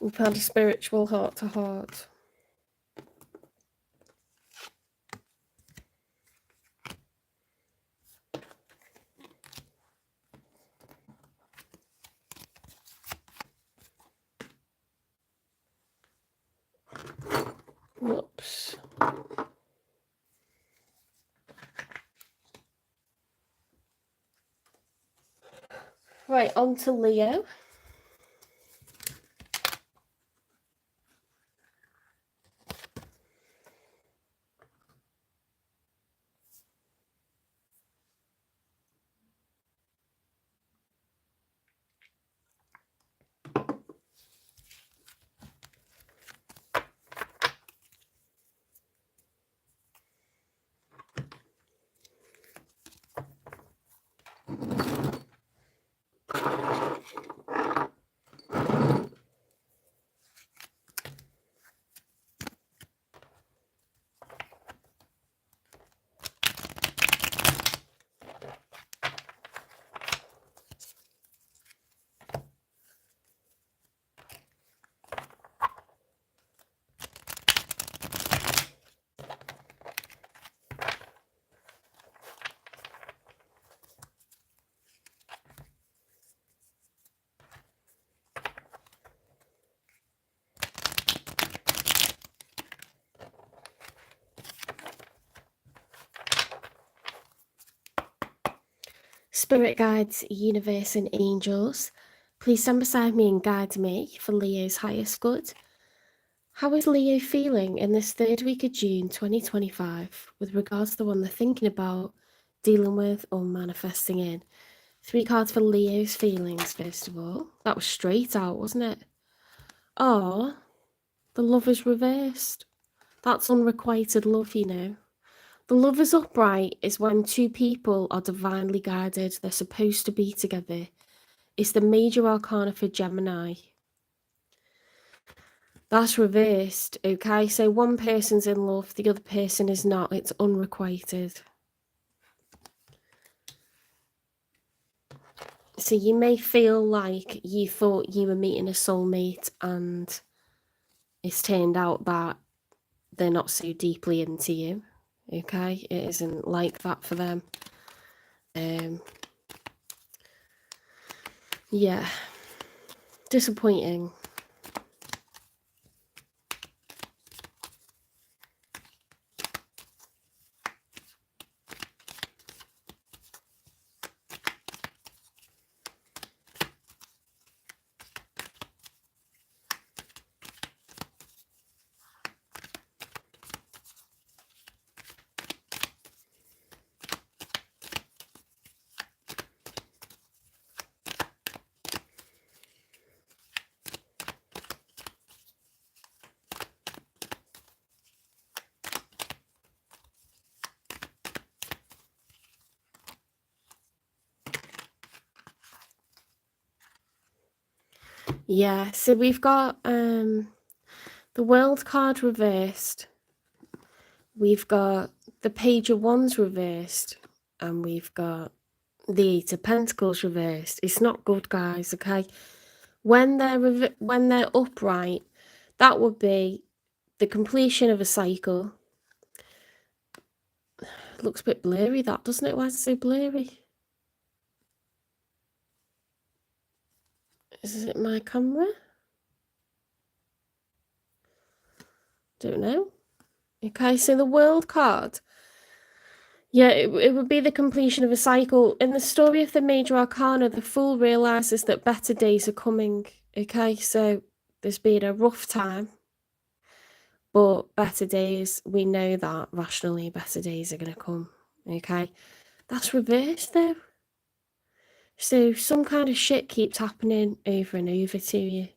We've had a spiritual heart to heart. Whoops. Right, on to Leo. Spirit guides, universe, and angels, please stand beside me and guide me for Leo's highest good. How is Leo feeling in this third week of June 2025 with regards to the one they're thinking about, dealing with, or manifesting in? 3 cards for Leo's feelings, first of all. That was straight out, wasn't it? Oh, the Lover's reversed. That's unrequited love, you know. The Lover's upright is when 2 people are divinely guided. They're supposed to be together. It's the major arcana for Gemini. That's reversed, okay? So one person's in love, the other person is not. It's unrequited. So you may feel like you thought you were meeting a soulmate and it's turned out that they're not so deeply into you, okay? It isn't like that for them. Yeah, disappointing. Yeah, so we've got the World card reversed. We've got the Page of Wands reversed. And we've got the Eight of Pentacles reversed. It's not good, guys, okay? When they're upright, that would be the completion of a cycle. It looks a bit blurry, that, doesn't it? Why is it so blurry? Is it my camera? Don't know. Okay, so the World card. Yeah, it would be the completion of a cycle. In the story of the Major Arcana, the Fool realises that better days are coming. Okay, so there's been a rough time, but better days, we know that rationally better days are going to come. Okay, that's reversed though. So some kind of shit keeps happening over and over to you.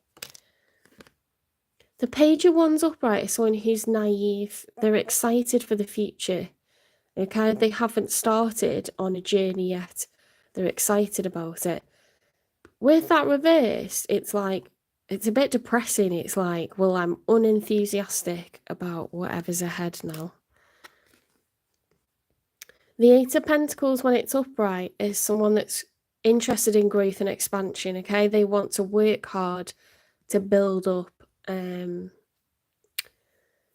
The Page of Wands upright is someone who's naive. They're excited for the future. Okay, they haven't started on a journey yet. They're excited about it. With that reverse, it's like, it's a bit depressing. It's like, well, I'm unenthusiastic about whatever's ahead now. The Eight of Pentacles, when it's upright, is someone that's interested in growth and expansion, okay? They want to work hard to build up to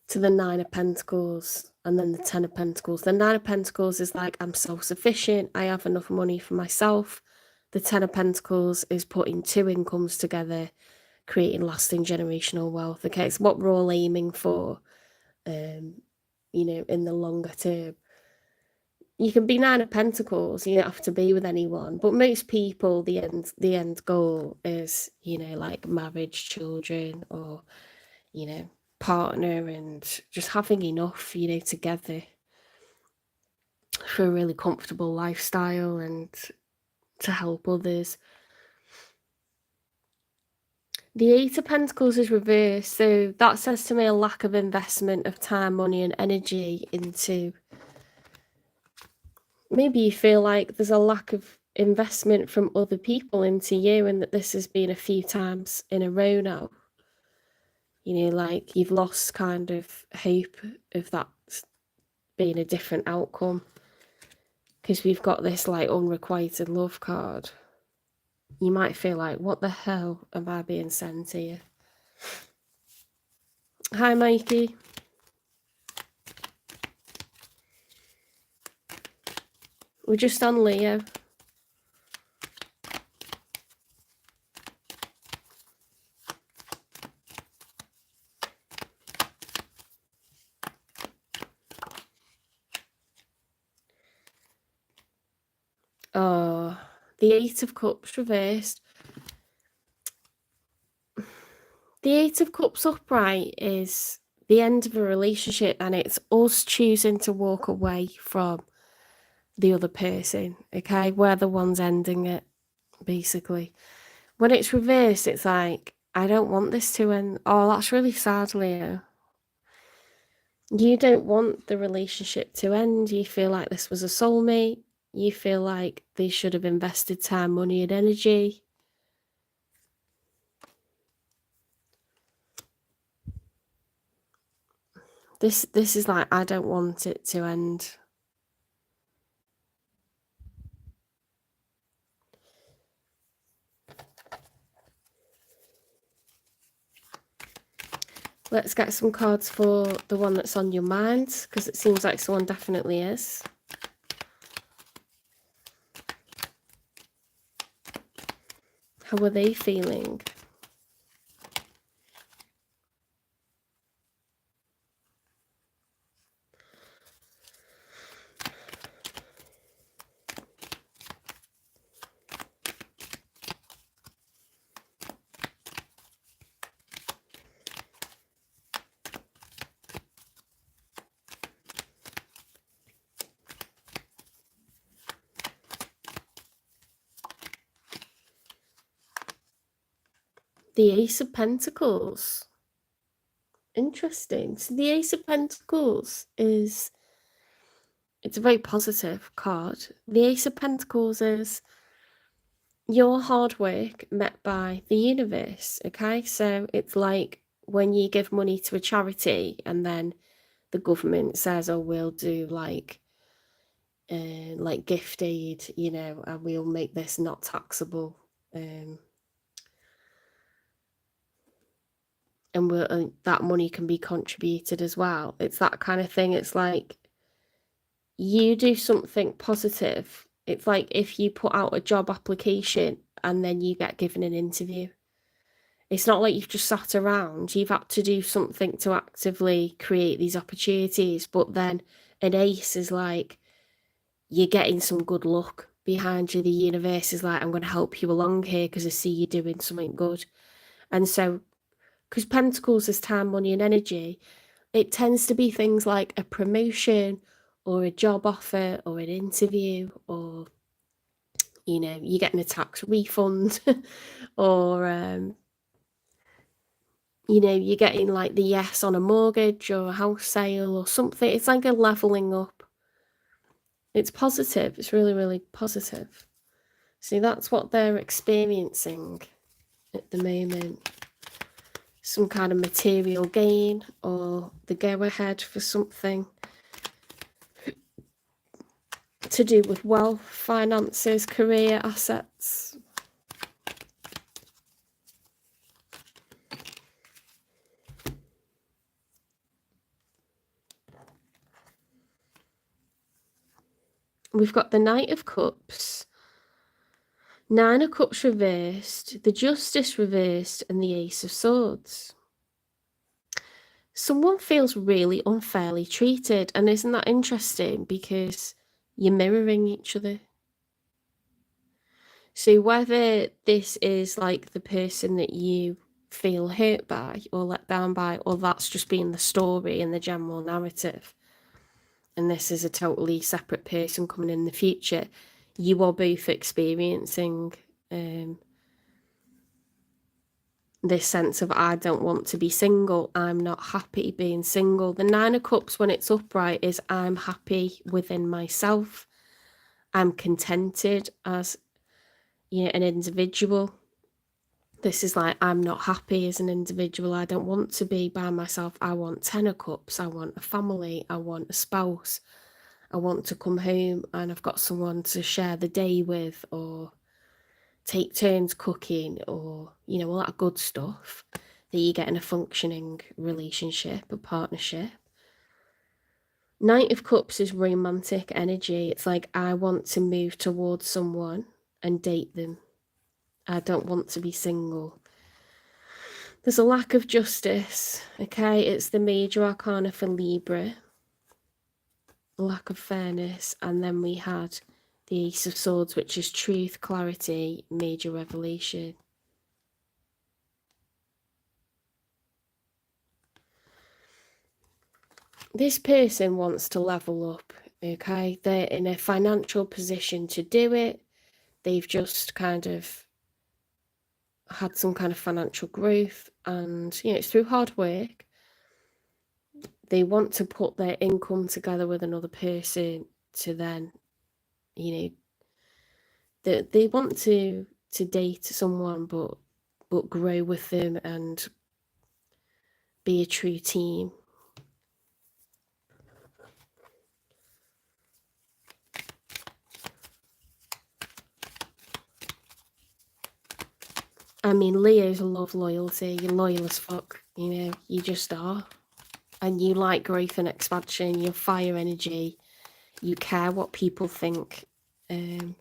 the Nine of Pentacles and then the Ten of Pentacles. The Nine of Pentacles is like, I'm self-sufficient, I have enough money for myself. The Ten of Pentacles is putting two incomes together, creating lasting generational wealth. Okay, it's what we're all aiming for, you know, in the longer term. You can be Nine of Pentacles, you don't have to be with anyone, but most people, the end goal is, you know, like marriage, children, or, you know, partner, and just having enough, you know, together for a really comfortable lifestyle and to help others. The Eight of Pentacles is reversed, so that says to me a lack of investment of time, money and energy into, maybe you feel like there's a lack of investment from other people into you, and that this has been a few times in a row now. You know, like you've lost kind of hope of that being a different outcome, because we've got this like unrequited love card. You might feel like, what the hell am I being sent here? Hi, Mikey. We're just on Leo. Oh, the Eight of Cups reversed. The Eight of Cups upright is the end of a relationship, and it's us choosing to walk away from the other person, okay? We're the ones ending it, basically. When it's reversed, it's like, I don't want this to end. Oh, that's really sad, Leo. You don't want the relationship to end. You feel like this was a soulmate. You feel like they should have invested time, money, and energy. This is like, I don't want it to end. Let's get some cards for the one that's on your mind, because it seems like someone definitely is. How are they feeling? The Ace of Pentacles. Interesting. So the Ace of Pentacles is, it's a very positive card. The Ace of Pentacles is your hard work met by the universe, okay? So it's like when you give money to a charity and then the government says, oh, we'll do like gift aid, you know, and we'll make this not taxable. And that money can be contributed as well. It's that kind of thing. It's like you do something positive. It's like if you put out a job application and then you get given an interview. It's not like you've just sat around. You've had to do something to actively create these opportunities. But then an ace is like, you're getting some good luck behind you. The universe is like, I'm going to help you along here because I see you doing something good. And so, because Pentacles is time, money, and energy, it tends to be things like a promotion or a job offer or an interview, or, you know, you're getting a tax refund or, you know, you're getting like the yes on a mortgage or a house sale or something. It's like a leveling up. It's positive. It's really, really positive. See, that's what they're experiencing at the moment. Some kind of material gain or the go ahead for something to do with wealth, finances, career, assets. We've got the Knight of Cups, Nine of Cups reversed, the Justice reversed, and the Ace of Swords. Someone feels really unfairly treated, and isn't that interesting? Because you're mirroring each other. So whether this is like the person that you feel hurt by or let down by, or that's just being the story and the general narrative, and this is a totally separate person coming in the future, you are both experiencing this sense of, I don't want to be single, I'm not happy being single. The Nine of Cups, when it's upright, is I'm happy within myself, I'm contented as, you know, an individual. This is like, I'm not happy as an individual, I don't want to be by myself, I want 10 of Cups, I want a family, I want a spouse, I want to come home and I've got someone to share the day with, or take turns cooking, or, you know, all that good stuff that you get in a functioning relationship, a partnership. Knight of Cups is romantic energy. It's like, I want to move towards someone and date them. I don't want to be single. There's a lack of justice, okay? It's the major arcana for Libra. Lack of fairness. And then we had the Ace of Swords, which is truth, clarity, major revelation. This person wants to level up, okay? They're in a financial position to do it. They've just kind of had some kind of financial growth, and, you know, it's through hard work. They want to put their income together with another person to then, you know, they want to date someone, but grow with them and be a true team. I mean, Leos love loyalty. You're loyal as fuck, you know, you just are. And you like growth and expansion, you're fire energy, you care what people think, you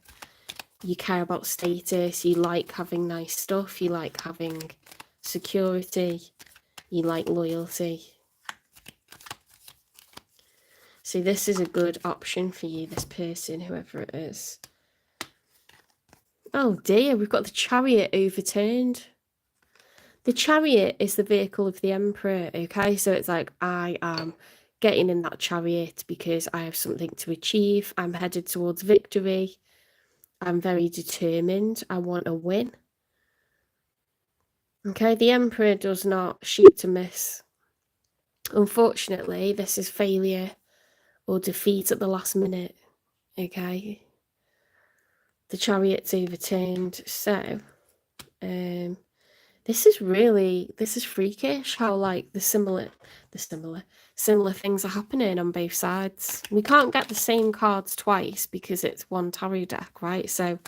care about status, you like having nice stuff, you like having security, you like loyalty. So this is a good option for you, this person, whoever it is. Oh dear, we've got the Chariot overturned. The Chariot is the vehicle of the Emperor, okay? So it's like, I am getting in that chariot because I have something to achieve. I'm headed towards victory. I'm very determined. I want to win. Okay, the Emperor does not shoot to miss. Unfortunately, this is failure or defeat at the last minute, okay? The Chariot's overturned, so this is freakish how like the similar things are happening on both sides. We can't get the same cards twice because it's one tarot deck, right? So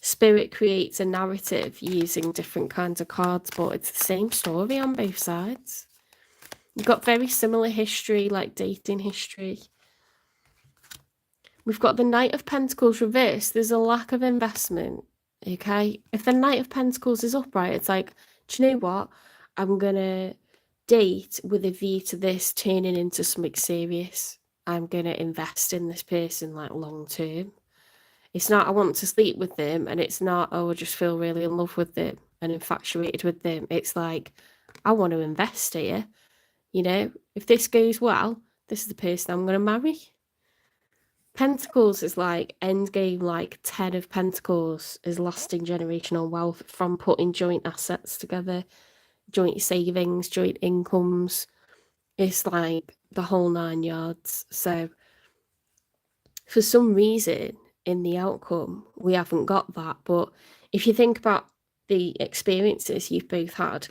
Spirit creates a narrative using different kinds of cards, but it's the same story on both sides. You've got very similar history, like dating history. We've got the Knight of Pentacles reversed. There's a lack of investment, okay? If the Knight of Pentacles is upright, it's like, do you know what? I'm going to date with a view to this turning into something serious. I'm going to invest in this person, like, long term. It's not, I want to sleep with them, and it's not, oh, I just feel really in love with them and infatuated with them. It's like, I want to invest here. You know, if this goes well, this is the person I'm going to marry. Pentacles is like endgame, like 10 of Pentacles is lasting generational wealth from putting joint assets together, joint savings, joint incomes. It's like the whole 9 yards. So for some reason in the outcome, we haven't got that. But if you think about the experiences you've both had,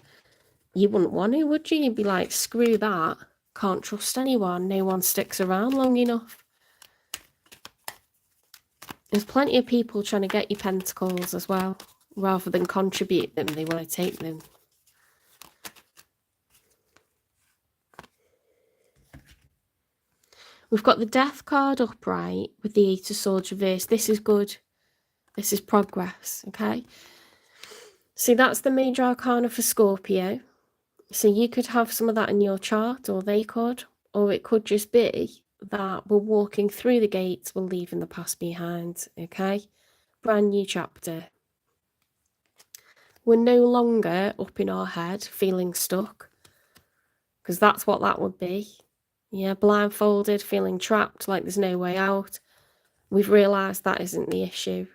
you wouldn't want to, would you? You'd be like, screw that. Can't trust anyone. No one sticks around long enough. There's plenty of people trying to get you pentacles as well. Rather than contribute them, they want to take them. We've got the Death card upright with the 8 of Swords reversed. This is good. This is progress, okay? See, that's the major arcana for Scorpio. So you could have some of that in your chart, or they could. Or it could just be that we're walking through the gates, we're leaving the past behind, okay? Brand new chapter. We're no longer up in our head feeling stuck, because that's what that would be. Yeah, blindfolded, feeling trapped, like there's no way out. We've realised that isn't the issue.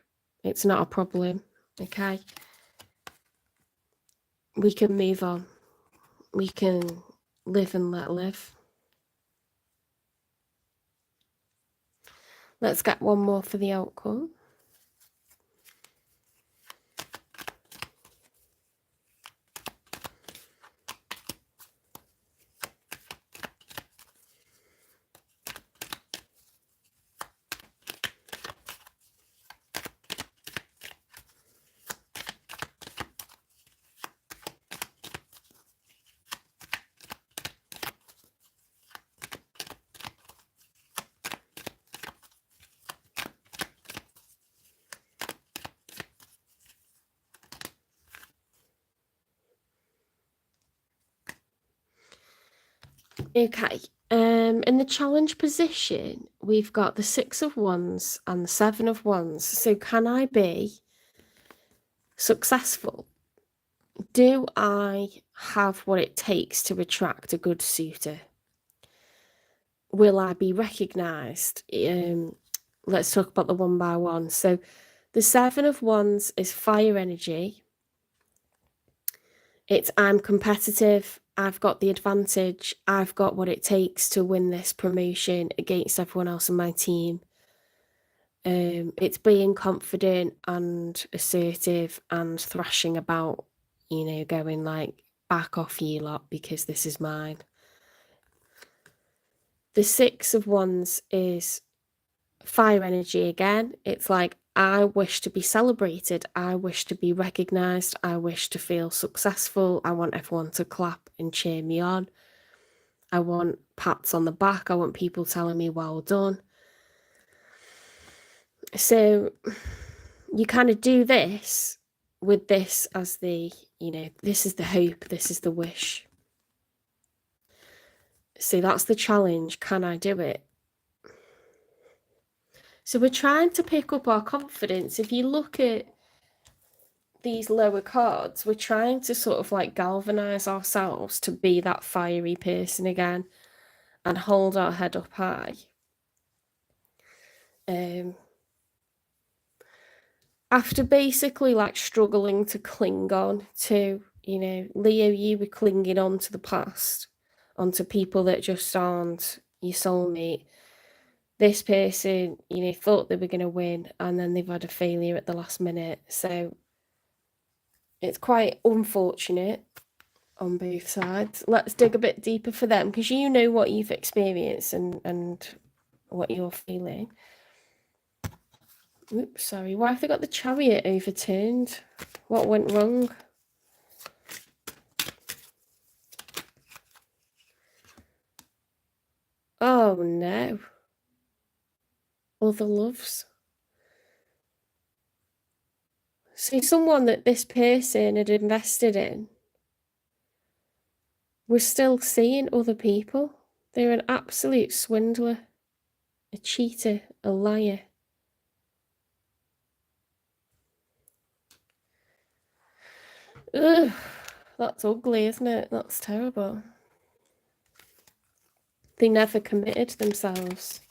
It's not a problem, okay? We can move on. We can live and let live. Let's get one more for the outcome. Okay, in the challenge position, we've got the 6 of Wands and the 7 of Wands. So can I be successful? Do I have what it takes to attract a good suitor? Will I be recognised? Let's talk about the one by one. So the 7 of Wands is fire energy. It's I'm competitive. I've got the advantage. I've got what it takes to win this promotion against everyone else in my team. It's being confident and assertive and thrashing about, you know, going like, back off you lot because this is mine. The 6 of Wands is fire energy again. It's like, I wish to be celebrated. I wish to be recognised. I wish to feel successful. I want everyone to clap and cheer me on. I want pats on the back. I want people telling me well done. So you kind of do this with this as the, this is the hope, this is the wish. So that's the challenge. Can I do it? So we're trying to pick up our confidence. If you look at these lower cards, we're trying to sort of like galvanize ourselves to be that fiery person again and hold our head up high. After basically like struggling to cling on to, Leo, you were clinging on to the past, onto people that just aren't your soulmate. This person, thought they were going to win and then they've had a failure at the last minute. So it's quite unfortunate on both sides. Let's dig a bit deeper for them, because you know what you've experienced and what you're feeling. Oops, sorry. Why have they got the Chariot overturned? What went wrong? Oh no. Other loves. So someone that this person had invested in was still seeing other people. They're an absolute swindler, a cheater, a liar. Ugh, that's ugly, isn't it? That's terrible. They never committed themselves.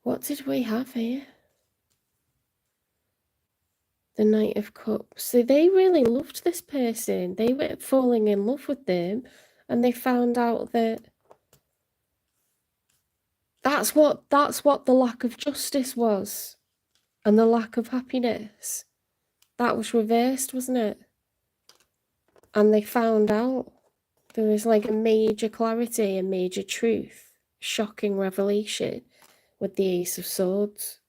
What did we have here? The Knight of Cups. So they really loved this person. They were falling in love with them, and they found out that that's what the lack of justice was, and the lack of happiness. That was reversed, wasn't it? And they found out there was like a major clarity, a major truth, shocking revelation with the Ace of Swords.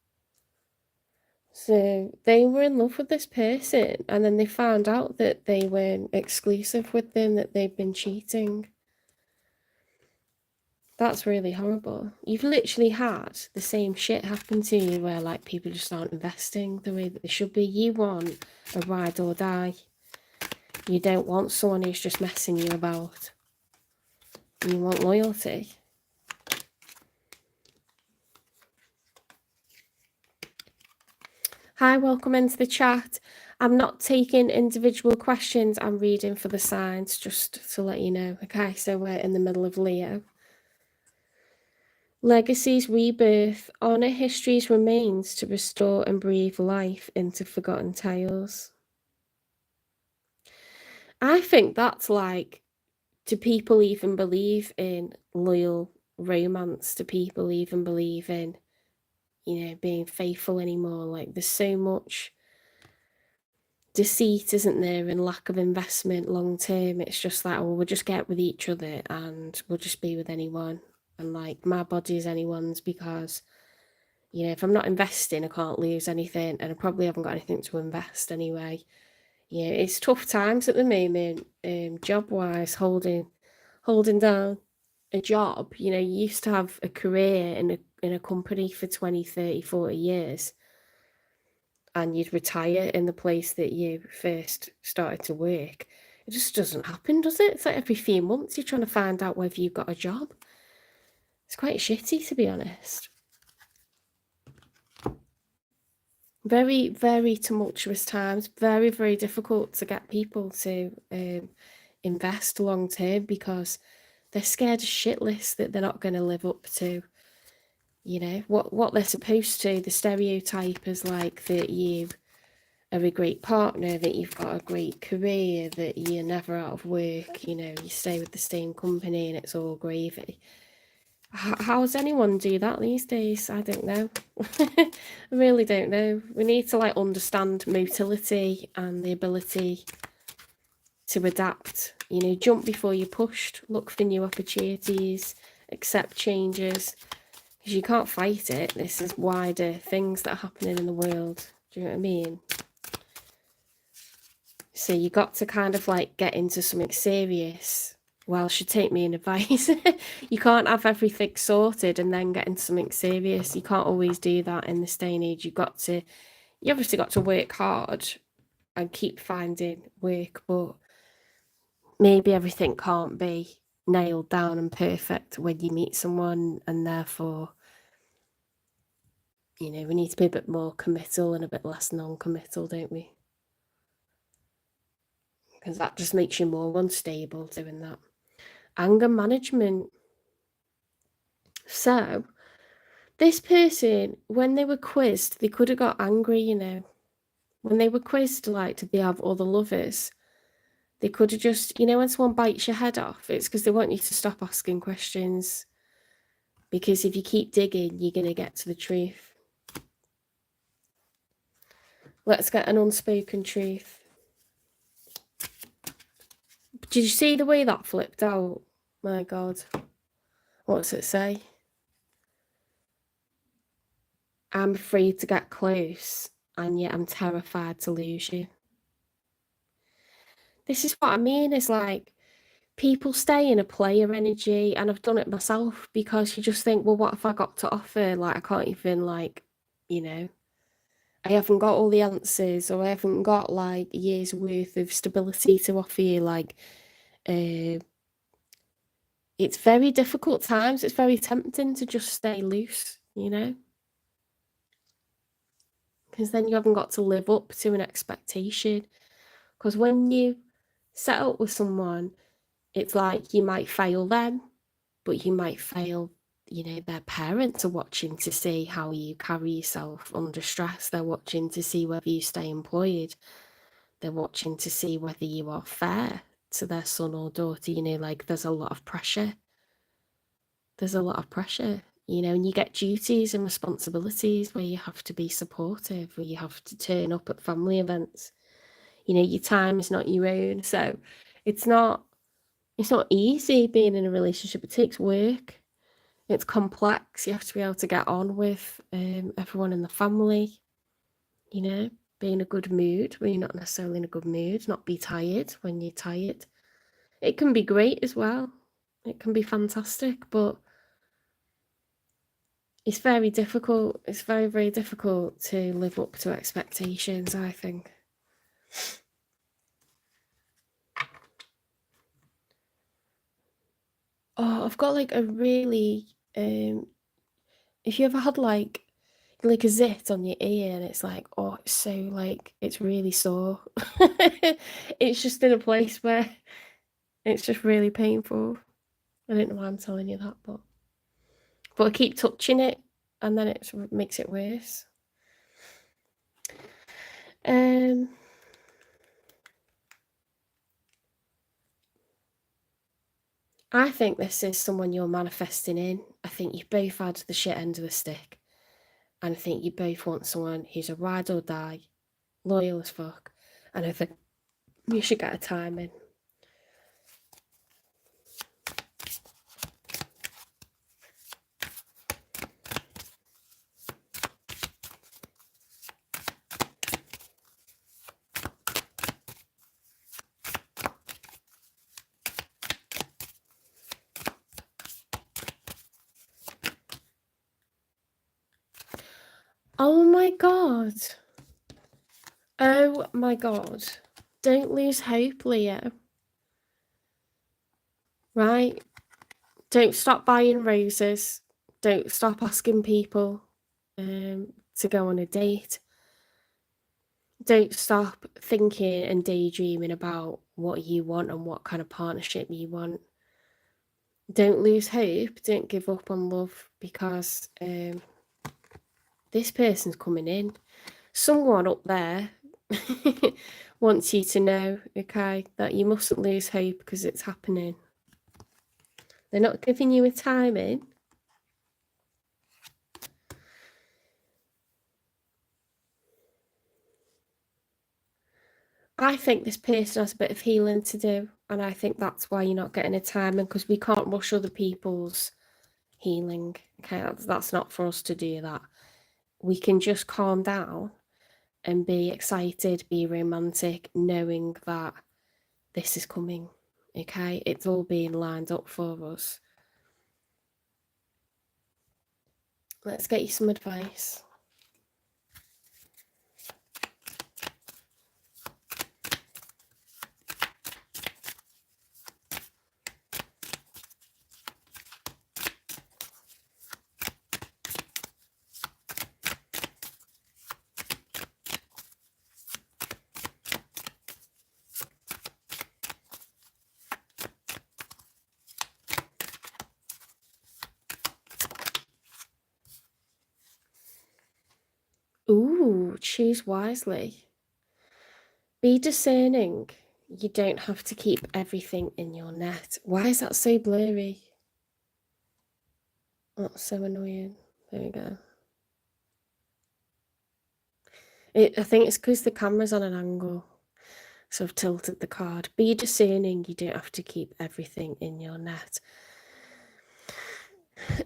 So they were in love with this person, and then they found out that they weren't exclusive with them, that they'd been cheating. That's really horrible. You've literally had the same shit happen to you where like people just aren't investing the way that they should be. You want a ride or die. You don't want someone who's just messing you about. You want loyalty. Hi, welcome into the chat. I'm not taking individual questions. I'm reading for the signs, just to let you know. Okay, so we're in the middle of Leo. Legacies, rebirth, honour history's remains to restore and breathe life into forgotten tales. I think that's like, do people even believe in loyal romance? Do people even believe in, being faithful anymore? Like, there's so much deceit, isn't there, and lack of investment long term. It's just like, well, we'll just get with each other and we'll just be with anyone. And like, my body is anyone's, because, if I'm not investing, I can't lose anything, and I probably haven't got anything to invest anyway. It's tough times at the moment, job-wise, holding down a job. You used to have a career in a company for 20, 30, 40 years, and you'd retire in the place that you first started to work. It just doesn't happen, does it? It's like every few months you're trying to find out whether you've got a job. It's quite shitty, to be honest. Very, very tumultuous times. Very, very difficult to get people to invest long term, because they're scared shitless that they're not going to live up to, what they're supposed to. The stereotype is like that you are a great partner, that you've got a great career, that you're never out of work, you stay with the same company and it's all gravy. How does anyone do that these days? I don't know. I really don't know. We need to like understand motility and the ability to adapt. You know, jump before you're pushed, look for new opportunities, accept changes, because you can't fight it. This is wider things that are happening in the world. Do you know what I mean? So you got to kind of like get into something serious. Well, should take me in advice. You can't have everything sorted and then get into something serious. You can't always do that in this day and age. You obviously got to work hard and keep finding work, but maybe everything can't be nailed down and perfect when you meet someone, and therefore, you know, we need to be a bit more committal and a bit less non-committal, don't we? Because that just makes you more unstable doing that. Anger management. So, this person, when they were quizzed, they could have got angry, you know. When they were quizzed, like, did they have other lovers? They could have just, you know, when someone bites your head off, it's because they want you to stop asking questions. Because if you keep digging, you're going to get to the truth. Let's get an unspoken truth. Did you see the way that flipped out? My God. What's it say? I'm afraid to get close, and yet I'm terrified to lose you. This is what I mean. It's like people stay in a player energy, and I've done it myself, because you just think, well, what have I got to offer? Like, I can't even, like, you know, I haven't got all the answers, or I haven't got like a year's worth of stability to offer you. Like, it's very difficult times. It's very tempting to just stay loose, you know, because then you haven't got to live up to an expectation. Because when you set up with someone, it's like you might fail them, but you might fail, you know, their parents are watching to see how you carry yourself under stress. They're watching to see whether you stay employed. They're watching to see whether you are fair to their son or daughter. You know, like, there's a lot of pressure. There's a lot of pressure, you know, and you get duties and responsibilities where you have to be supportive, where you have to turn up at family events. You know, your time is not your own. So it's not easy being in a relationship. It takes work. It's complex. You have to be able to get on with everyone in the family, you know, be in a good mood when you're not necessarily in a good mood, not be tired when you're tired. It can be great as well. It can be fantastic, but it's very difficult. It's very, very difficult to live up to expectations, I think. Oh, I've got like a really, if you ever had like a zit on your ear, and it's like, oh, it's so like, it's really sore. It's just in a place where it's just really painful. I don't know why I'm telling you that, but I keep touching it, and then it makes it worse. I think this is someone you're manifesting in. I think you both had the shit end of the stick, and I think you both want someone who's a ride or die, loyal as fuck, and I think you should get a time in. Oh my God. Oh my God. Don't lose hope, Leo. Right? Don't stop buying roses. Don't stop asking people to go on a date. Don't stop thinking and daydreaming about what you want and what kind of partnership you want. Don't lose hope. Don't give up on love, because this person's coming in. Someone up there wants you to know, okay, that you mustn't lose hope, because it's happening. They're not giving you a timing. I think this person has a bit of healing to do, and I think that's why you're not getting a timing, because we can't rush other people's healing. Okay, that's not for us to do that. We can just calm down and be excited, be romantic, knowing that this is coming. Okay, it's all being lined up for us. Let's get you some advice. Ooh, choose wisely. Be discerning. You don't have to keep everything in your net. Why is that so blurry? That's so annoying. There we go. I think it's because the camera's on an angle. So I've tilted the card. Be discerning. You don't have to keep everything in your net.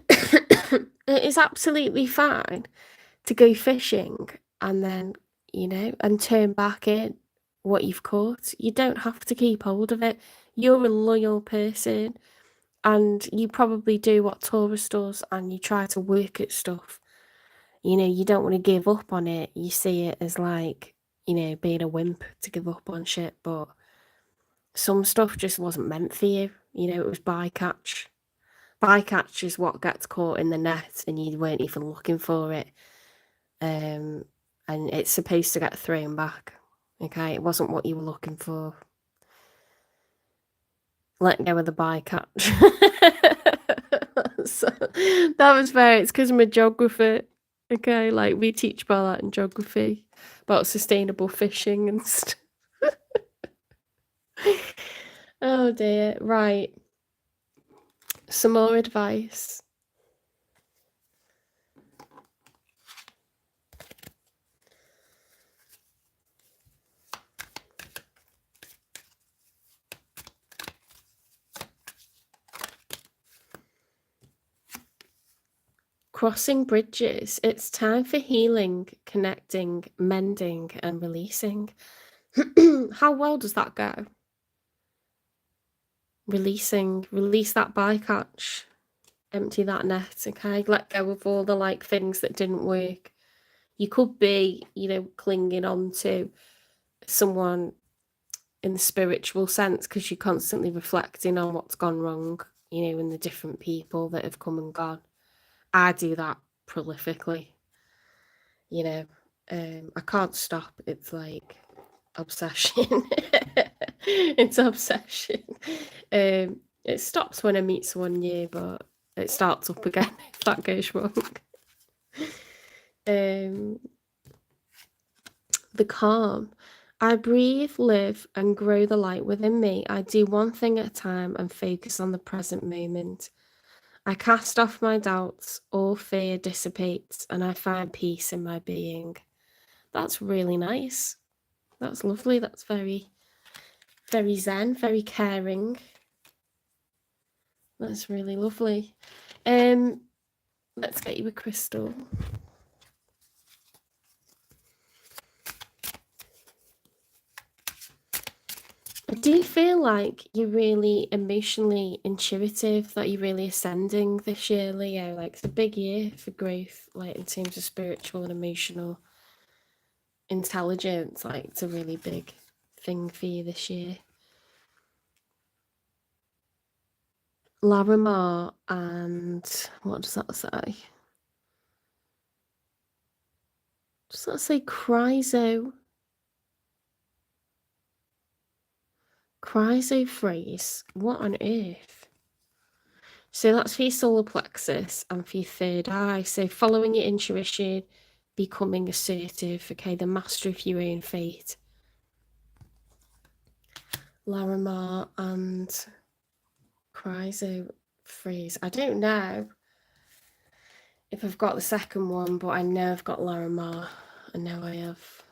It is absolutely fine to go fishing and then, and turn back in what you've caught. You don't have to keep hold of it. You're a loyal person and you probably do what Taurus does and you try to work at stuff. You don't want to give up on it. You see it as like, being a wimp to give up on shit, but some stuff just wasn't meant for you. It was bycatch. Bycatch is what gets caught in the net and you weren't even looking for it. And it's supposed to get thrown back. Okay, it wasn't what you were looking for. Let go of the bycatch. So, that was fair. It's because I'm a geographer. Okay, like we teach about that in geography, about sustainable fishing and stuff. Oh dear. Right. Some more advice. Crossing bridges. It's time for healing, connecting, mending, and releasing. How well does that go? Release that bycatch, empty that net, okay? Let go of all the things that didn't work. You could be, clinging on to someone in the spiritual sense because you're constantly reflecting on what's gone wrong, and the different people that have come and gone. I do that prolifically, I can't stop. It's like obsession. It's obsession. It stops when I meet someone new, but it starts up again if that goes wrong. The calm. I breathe, live, and grow the light within me. I do one thing at a time and focus on the present moment. I cast off my doubts, all fear dissipates, and I find peace in my being. That's really nice. That's lovely. That's very, very zen, very caring. That's really lovely. Let's get you a crystal. Do you feel like you're really emotionally intuitive, that you're really ascending this year, Leo? Like, it's a big year for growth, like in terms of spiritual and emotional intelligence. Like, it's a really big thing for you this year. Larimar and what does that say? Does that say Chryso? Chrysophrase? What on earth? So that's for your solar plexus and for your third eye. So following your intuition, becoming assertive, okay, the master of your own fate. Larimar and Chrysophrase. I don't know if I've got the second one, but I know I've got Larimar. I know I have.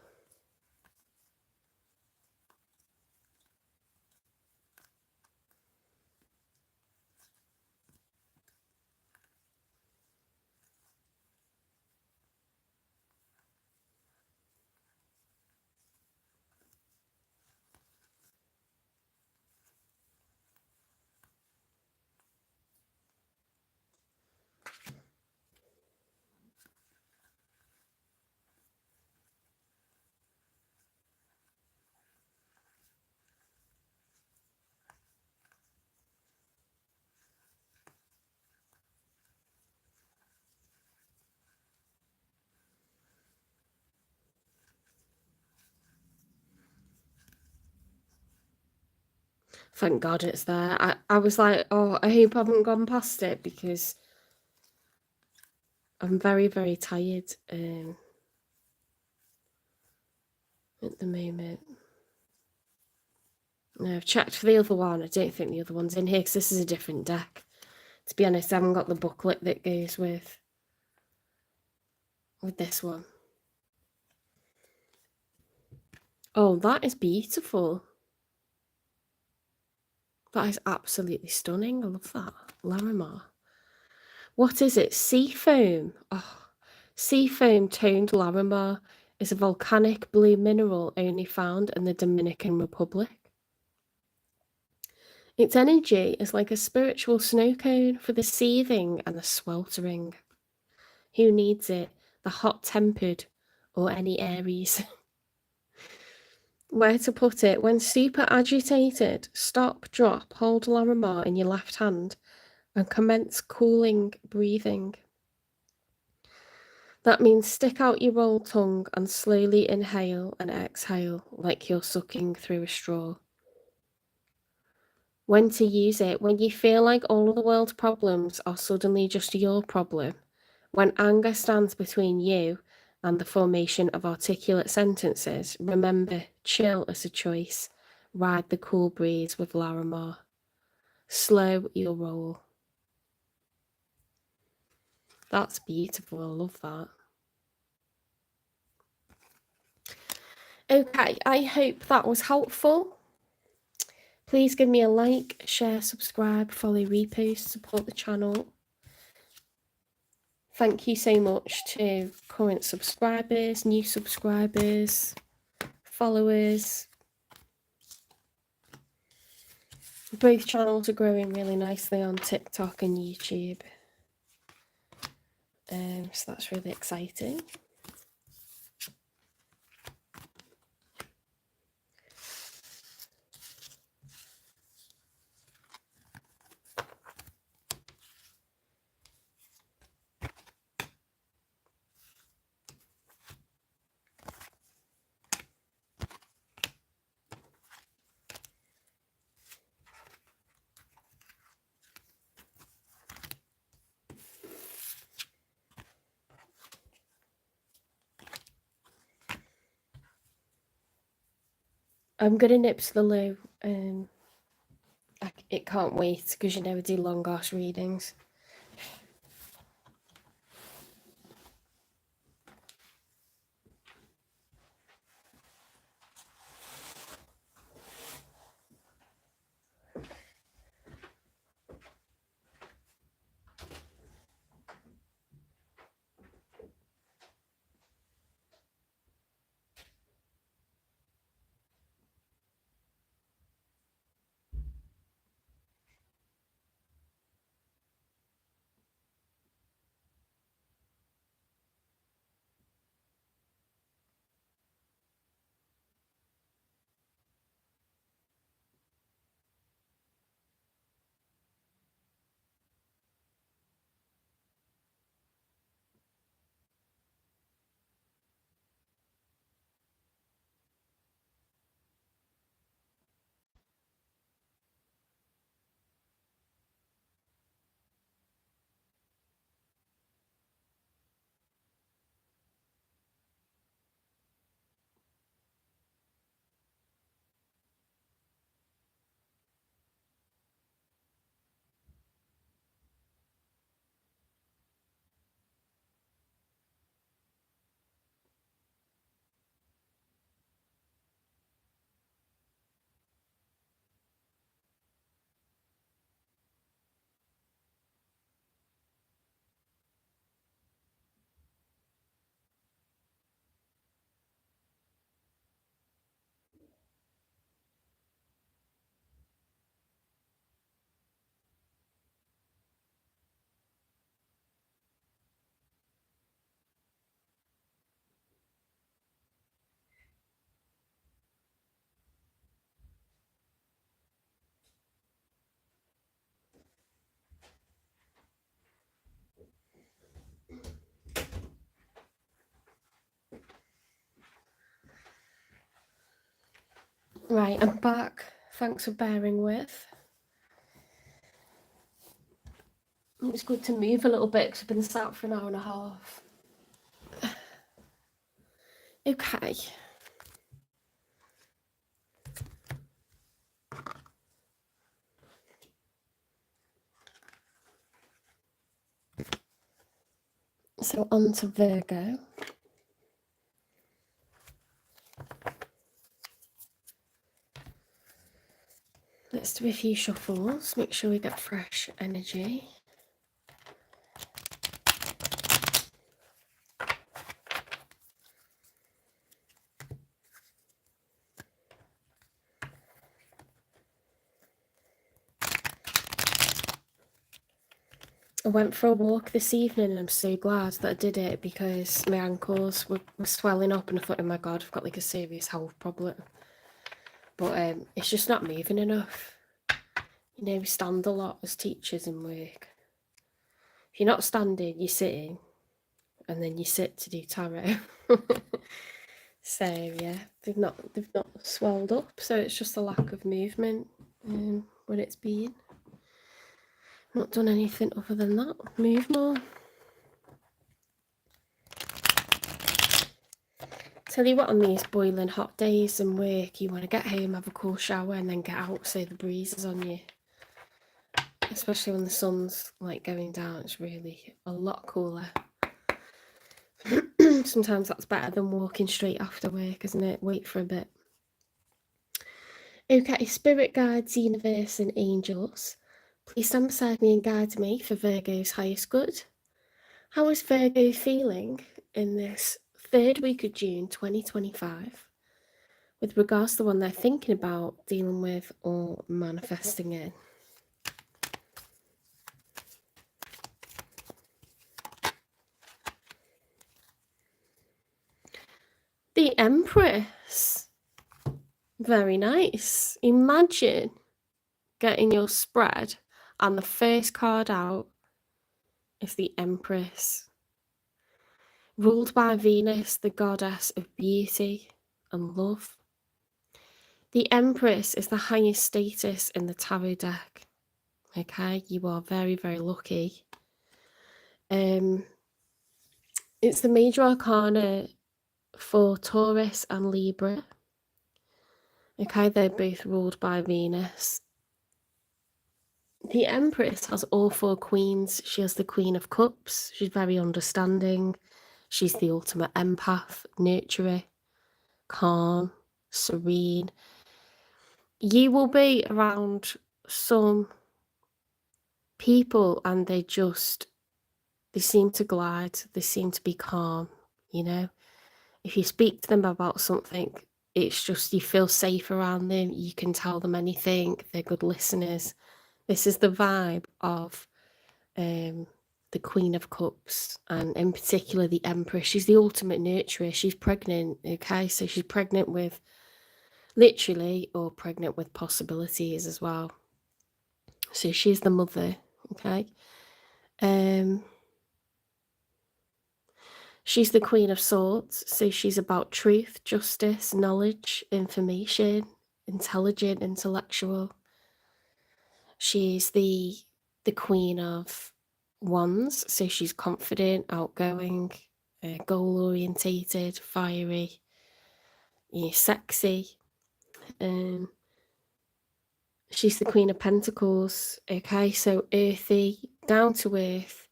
Thank God it's there. I was like, oh, I hope I haven't gone past it because I'm very, very tired at the moment. No, I've checked for the other one. I don't think the other one's in here because this is a different deck. To be honest, I haven't got the booklet that goes with this one. Oh, that is beautiful. That is absolutely stunning. I love that. Larimar. What is it? Seafoam. Oh, seafoam toned Larimar is a volcanic blue mineral only found in the Dominican Republic. Its energy is like a spiritual snow cone for the seething and the sweltering. Who needs it? The hot-tempered or any Aries. Where to put it? When super agitated, stop, drop, hold Larimar in your left hand and commence cooling breathing. That means stick out your rolled tongue and slowly inhale and exhale like you're sucking through a straw. When to use it? When you feel like all of the world's problems are suddenly just your problem. When anger stands between you and the formation of articulate sentences, remember, chill is a choice. Ride the cool breeze with Larimar. Slow your roll. That's beautiful. I love that. Okay, I hope that was helpful. Please give me a like, share, subscribe, follow, repost, support the channel. Thank you so much to current subscribers, new subscribers, followers. Both channels are growing really nicely on TikTok and YouTube. So that's really exciting. I'm going to nip to the loo. It can't wait because you never do long ass readings. Right, I'm back Thanks for bearing with. It's good to move a little bit because I've been sat for an hour and a half. Okay. So on to Virgo. Let's do a few shuffles, make sure we get fresh energy. I went for a walk this evening and I'm so glad that I did it because my ankles were swelling up and I thought, oh my God, I've got like a serious health problem. But it's just not moving enough. You know, we stand a lot as teachers in work. If you're not standing, you're sitting, and then you sit to do tarot. So yeah, they've not swelled up, so it's just a lack of movement when it's been. Not done anything other than that. Move more. Tell you what, on these boiling hot days and work, you want to get home, have a cool shower, and then get out so the breeze is on you. Especially when the sun's like going down, it's really a lot cooler. Sometimes that's better than walking straight after work, isn't it? Wait for a bit. Okay, spirit guides, universe, and angels, please stand beside me and guide me for Virgo's highest good. How is Virgo feeling in this third week of June 2025 with regards to the one they're thinking about, dealing with, or manifesting in? The Empress. Very nice. Imagine getting your spread and the first card out is the Empress. Ruled by Venus, the goddess of beauty and love. The Empress is the highest status in the tarot deck. Okay, you are very, very lucky. It's the major arcana for Taurus and Libra. Okay, they're both ruled by Venus. The Empress has all four queens. She has the Queen of Cups. She's very understanding. She's the ultimate empath, nurturer, calm, serene. You will be around some people and they seem to glide. They seem to be calm, you know. If you speak to them about something, it's just you feel safe around them. You can tell them anything. They're good listeners. This is the vibe of the Queen of Cups, and in particular the Empress. She's the ultimate nurturer. She's pregnant, okay? So she's pregnant with literally, or pregnant with possibilities as well. So she's the mother, okay? She's the Queen of Swords, so she's about truth, justice, knowledge, information, intelligent, intellectual. She's the Queen of Wands, so she's confident, outgoing, goal-orientated, fiery, sexy. She's the Queen of Pentacles, okay, so earthy, down to earth,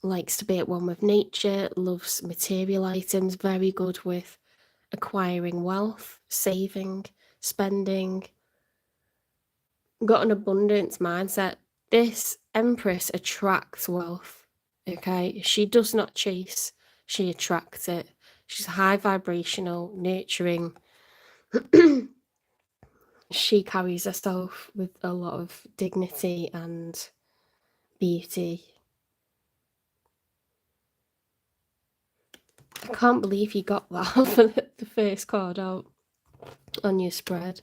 likes to be at one with nature, loves material items, very good with acquiring wealth, saving, spending, got an abundance mindset. This Empress attracts wealth, okay? She does not chase, she attracts it. She's high vibrational, nurturing. She carries herself with a lot of dignity and beauty. I can't believe you got that for the first card out on your spread.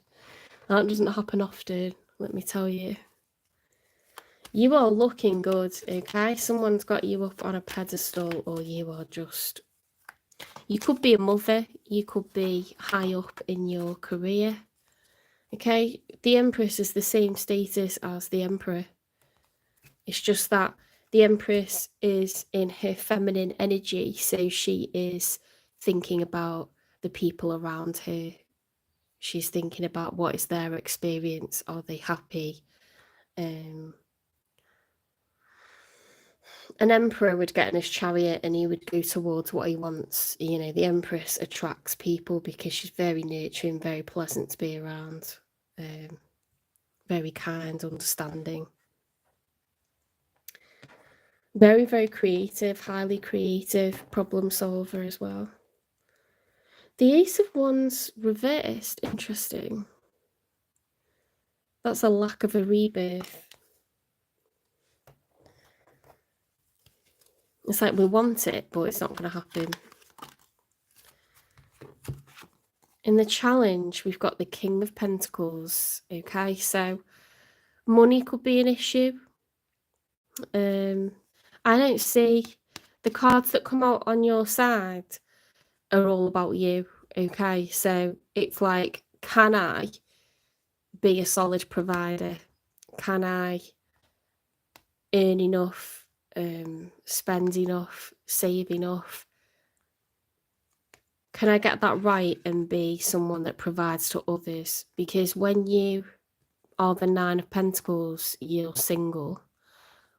That doesn't happen often, let me tell you. You are looking good, okay? Someone's got you up on a pedestal, or you are just... You could be a mother, you could be high up in your career. Okay, the Empress is the same status as the Emperor. It's just that the Empress is in her feminine energy, so she is thinking about the people around her. She's thinking about what is their experience. Are they happy? An emperor would get in his chariot and he would go towards what he wants. You know, the Empress attracts people because she's very nurturing, very pleasant to be around, very kind, understanding. Very, very creative, highly creative, problem solver as well. The Ace of Wands reversed, interesting. That's a lack of a rebirth. It's like we want it, but it's not going to happen. In the challenge, we've got the King of Pentacles. Okay, so money could be an issue. I don't see the cards that come out on your side are all about you. Okay, so it's like, can I be a solid provider? Can I earn enough, spend enough, save enough? Can I get that right and be someone that provides to others? Because when you are the Nine of Pentacles, you're single.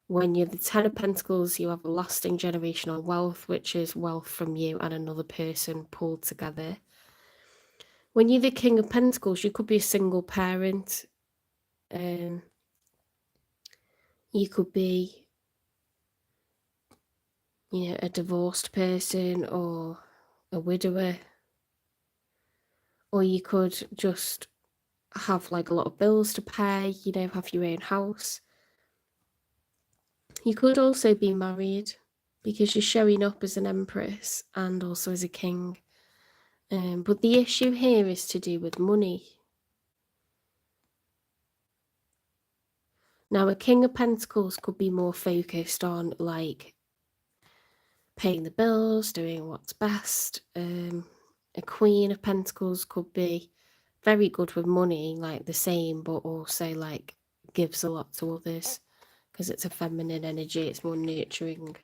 When you're the Ten of Pentacles, you have a lasting generational wealth, which is wealth from you and another person pulled together. When you're the King of Pentacles, you could be a single parent. You could be, you know, a divorced person or a widower. Or you could just have like a lot of bills to pay, you know, have your own house. You could also be married because you're showing up as an empress and also as a king. But the issue here is to do with money. Now, a King of Pentacles could be more focused on like paying the bills, doing what's best. A Queen of Pentacles could be very good with money, like the same, but also like gives a lot to others because it's a feminine energy. It's more nurturing,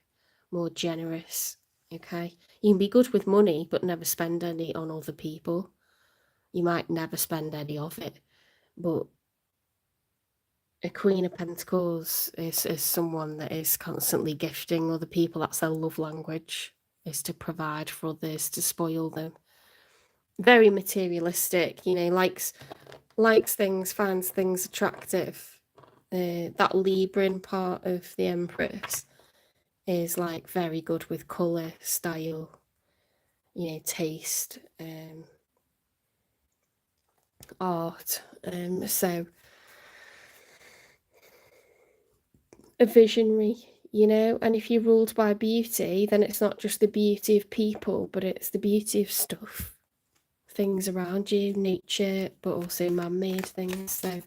more generous. Okay, you can be good with money but never spend any on other people. You might never spend any of it, but a Queen of Pentacles is someone that is constantly gifting other people. That's their love language, is to provide for others, to spoil them. Very materialistic, you know, likes things, finds things attractive. That Libran part of the Empress is like very good with colour, style, you know, taste, art. So a visionary, you know, and if you're ruled by beauty, then it's not just the beauty of people, but it's the beauty of stuff, things around you, nature, but also man-made things. So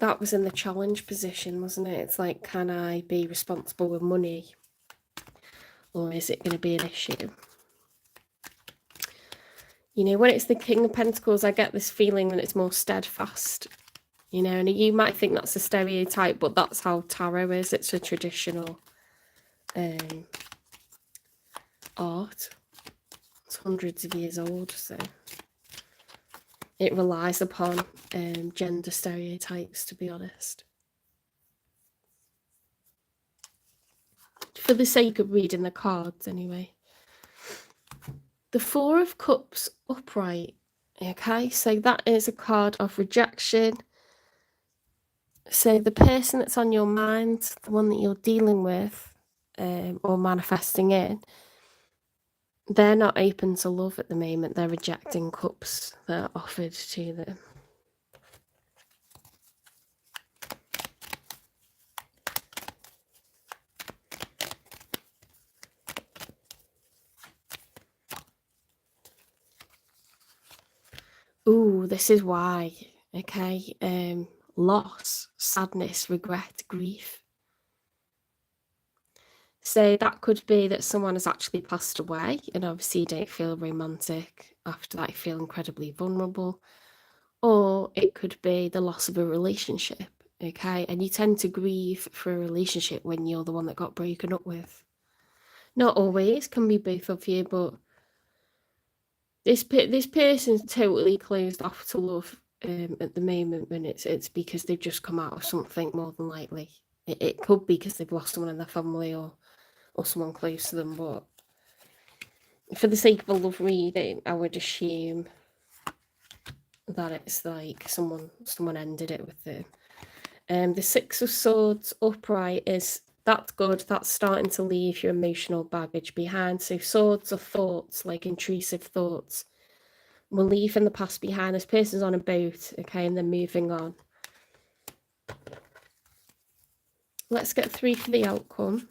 that was in the challenge position, wasn't it? It's like, can I be responsible with money, or is it going to be an issue? You know, when it's the King of Pentacles, I get this feeling that it's more steadfast, you know, and you might think that's a stereotype, but that's how tarot is. It's a traditional art. It's hundreds of years old, so it relies upon gender stereotypes, to be honest. For the sake of reading the cards, anyway. The Four of Cups upright. Okay, so that is a card of rejection. So the person that's on your mind, the one that you're dealing with or manifesting in, they're not open to love at the moment. They're rejecting cups that are offered to them. Ooh, this is why. Okay, loss, sadness, regret, grief. So that could be that someone has actually passed away, and obviously you don't feel romantic after that, you feel incredibly vulnerable. Or it could be the loss of a relationship, okay? And you tend to grieve for a relationship when you're the one that got broken up with. Not always, can be both of you, but this person's totally closed off to love at the moment, when it's because they've just come out of something, more than likely. It could be because they've lost someone in their family or someone close to them, but for the sake of a love reading, I would assume that it's like someone ended it with them. The Six of Swords upright that's good. That's starting to leave your emotional baggage behind. So swords are thoughts, like intrusive thoughts. We're leaving the past behind. This person's on a boat, okay, and they're moving on. Let's get 3 for the outcome.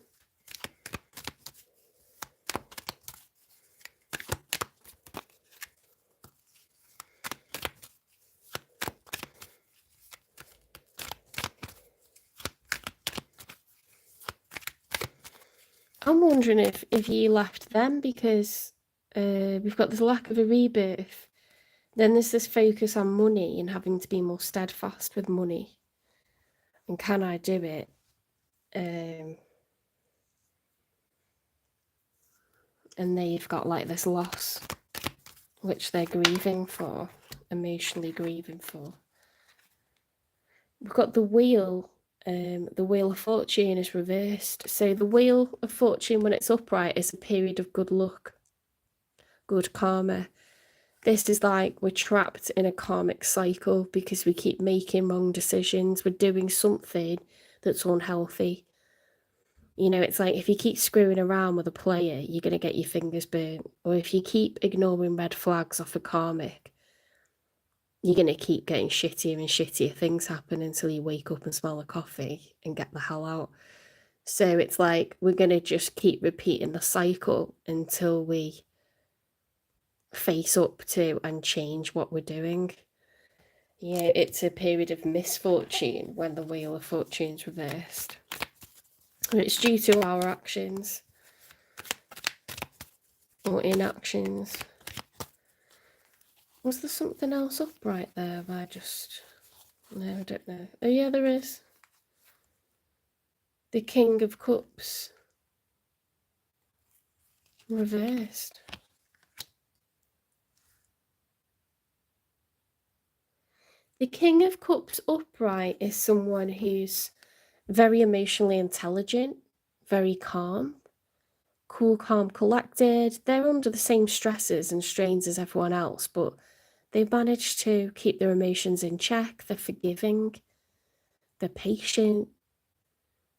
I'm wondering if you left them because we've got this lack of a rebirth. Then there's this focus on money and having to be more steadfast with money. And can I do it? And they've got like this loss, which they're grieving for, emotionally grieving for. We've got the wheel. The Wheel of Fortune is reversed. So the Wheel of Fortune, when it's upright, is a period of good luck, good karma. This is like we're trapped in a karmic cycle because we keep making wrong decisions. We're doing something that's unhealthy. You know, it's like if you keep screwing around with a player, you're going to get your fingers burnt. Or if you keep ignoring red flags off a karmic, you're going to keep getting shittier and shittier things happen until you wake up and smell a coffee and get the hell out. So it's like we're going to just keep repeating the cycle until we face up to and change what we're doing. Yeah, it's a period of misfortune when the Wheel of Fortune's reversed. And it's due to our actions or inactions. Was there something else upright there? No, I don't know. Oh yeah, there is. The King of Cups reversed. The King of Cups upright is someone who's very emotionally intelligent, very calm, cool, calm, collected. They're under the same stresses and strains as everyone else, but they manage to keep their emotions in check. They're forgiving, they're patient.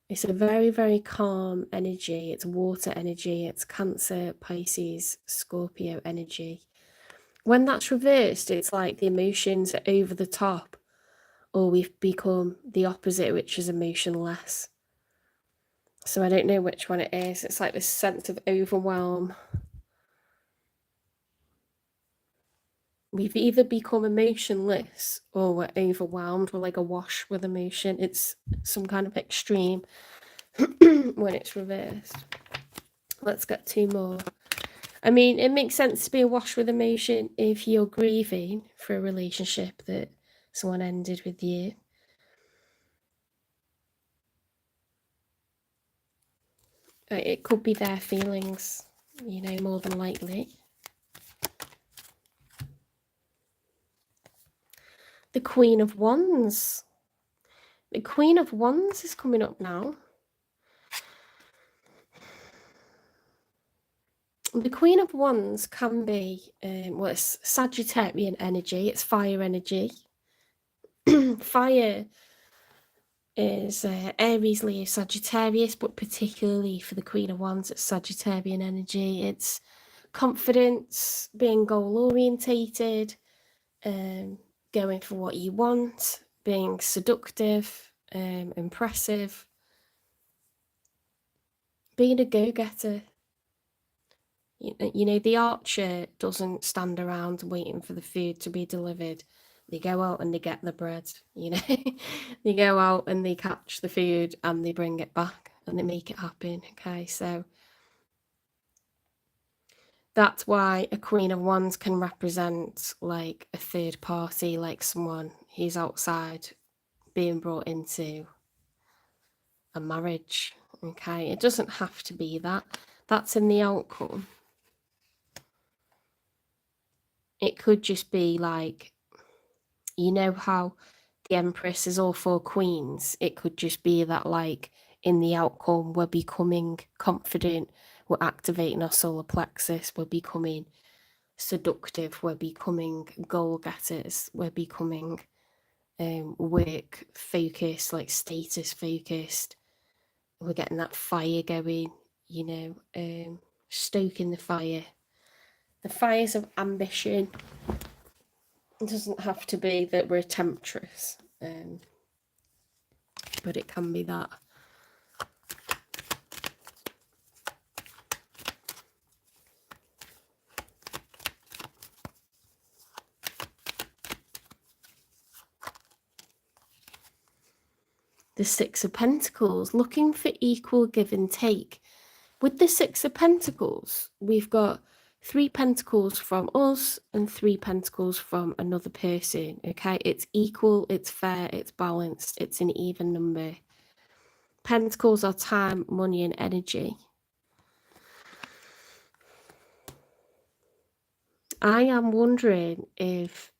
It's a very, very calm energy. It's water energy. It's Cancer, Pisces, Scorpio energy. When that's reversed, it's like the emotions are over the top, or we've become the opposite, which is emotionless. So I don't know which one it is. It's like this sense of overwhelm. We've either become emotionless or we're overwhelmed. We're like awash with emotion. It's some kind of extreme when it's reversed. Let's get 2 more. I mean, it makes sense to be awash with emotion if you're grieving for a relationship that someone ended with you. It could be their feelings, you know, more than likely. The Queen of Wands. The Queen of Wands is coming up now. The Queen of Wands can be, well, it's Sagittarian energy. It's fire energy. Fire is Aries, Leo, Sagittarius, but particularly for the Queen of Wands, it's Sagittarian energy. It's confidence, being goal-orientated, going for what you want, being seductive, impressive, being a go-getter. You know, the archer doesn't stand around waiting for the food to be delivered. They go out and they get the bread, you know. They go out and they catch the food and they bring it back. and they make it happen. Okay, so that's why a Queen of Wands can represent like a third party, like someone who's outside being brought into a marriage. Okay, it doesn't have to be that. That's in the outcome. It could just be like, you know how the Empress is all four queens? It could just be that, like, in the outcome, we're becoming confident, we're activating our solar plexus, we're becoming seductive, we're becoming goal-getters, we're becoming work focused, like status focused, we're getting that fire going, you know, stoking the fires of ambition. It doesn't have to be that we're a temptress, but it can be that. The Six of Pentacles, looking for equal give and take. With the Six of Pentacles, we've got 3 pentacles from us and 3 pentacles from another person, okay? It's equal, it's fair, it's balanced, it's an even number. Pentacles are time, money, and energy. I am wondering if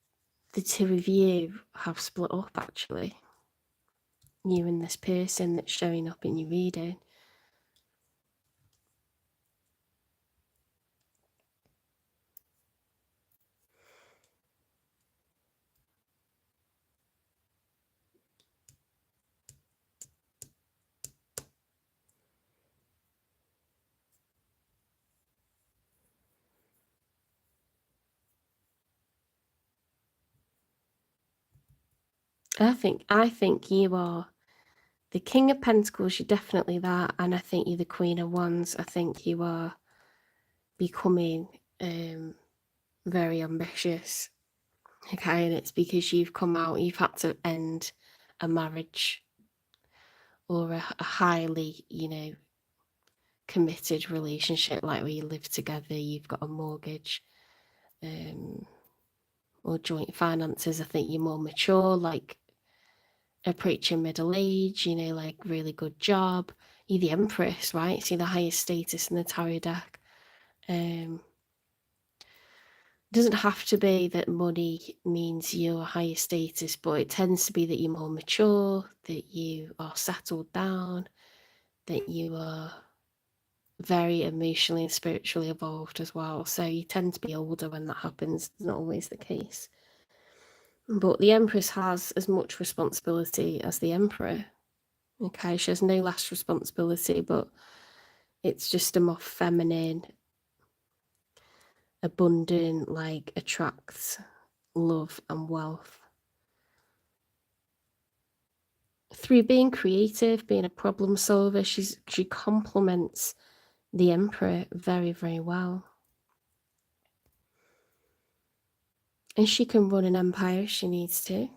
the two of you have split up, actually. You and this person that's showing up in your reading. I think you are the King of Pentacles. You're definitely that, and I think you're the Queen of Wands. I think you are becoming very ambitious. Okay, and it's because you've come out, you've had to end a marriage or a highly, you know, committed relationship, like where you live together, you've got a mortgage, or joint finances. I think you're more mature, like approaching middle age, you know, like really good job. You're the Empress, right? So you're the highest status in the tarot deck. It doesn't have to be that money means you're higher status, but it tends to be that you're more mature, that you are settled down, that you are very emotionally and spiritually evolved as well. So you tend to be older when that happens. It's not always the case. But the Empress has as much responsibility as the Emperor. Okay, she has no less responsibility, but it's just a more feminine, abundant, like, attracts love and wealth. Through being creative, being a problem solver, she complements the Emperor very, very well. And she can run an empire if she needs to.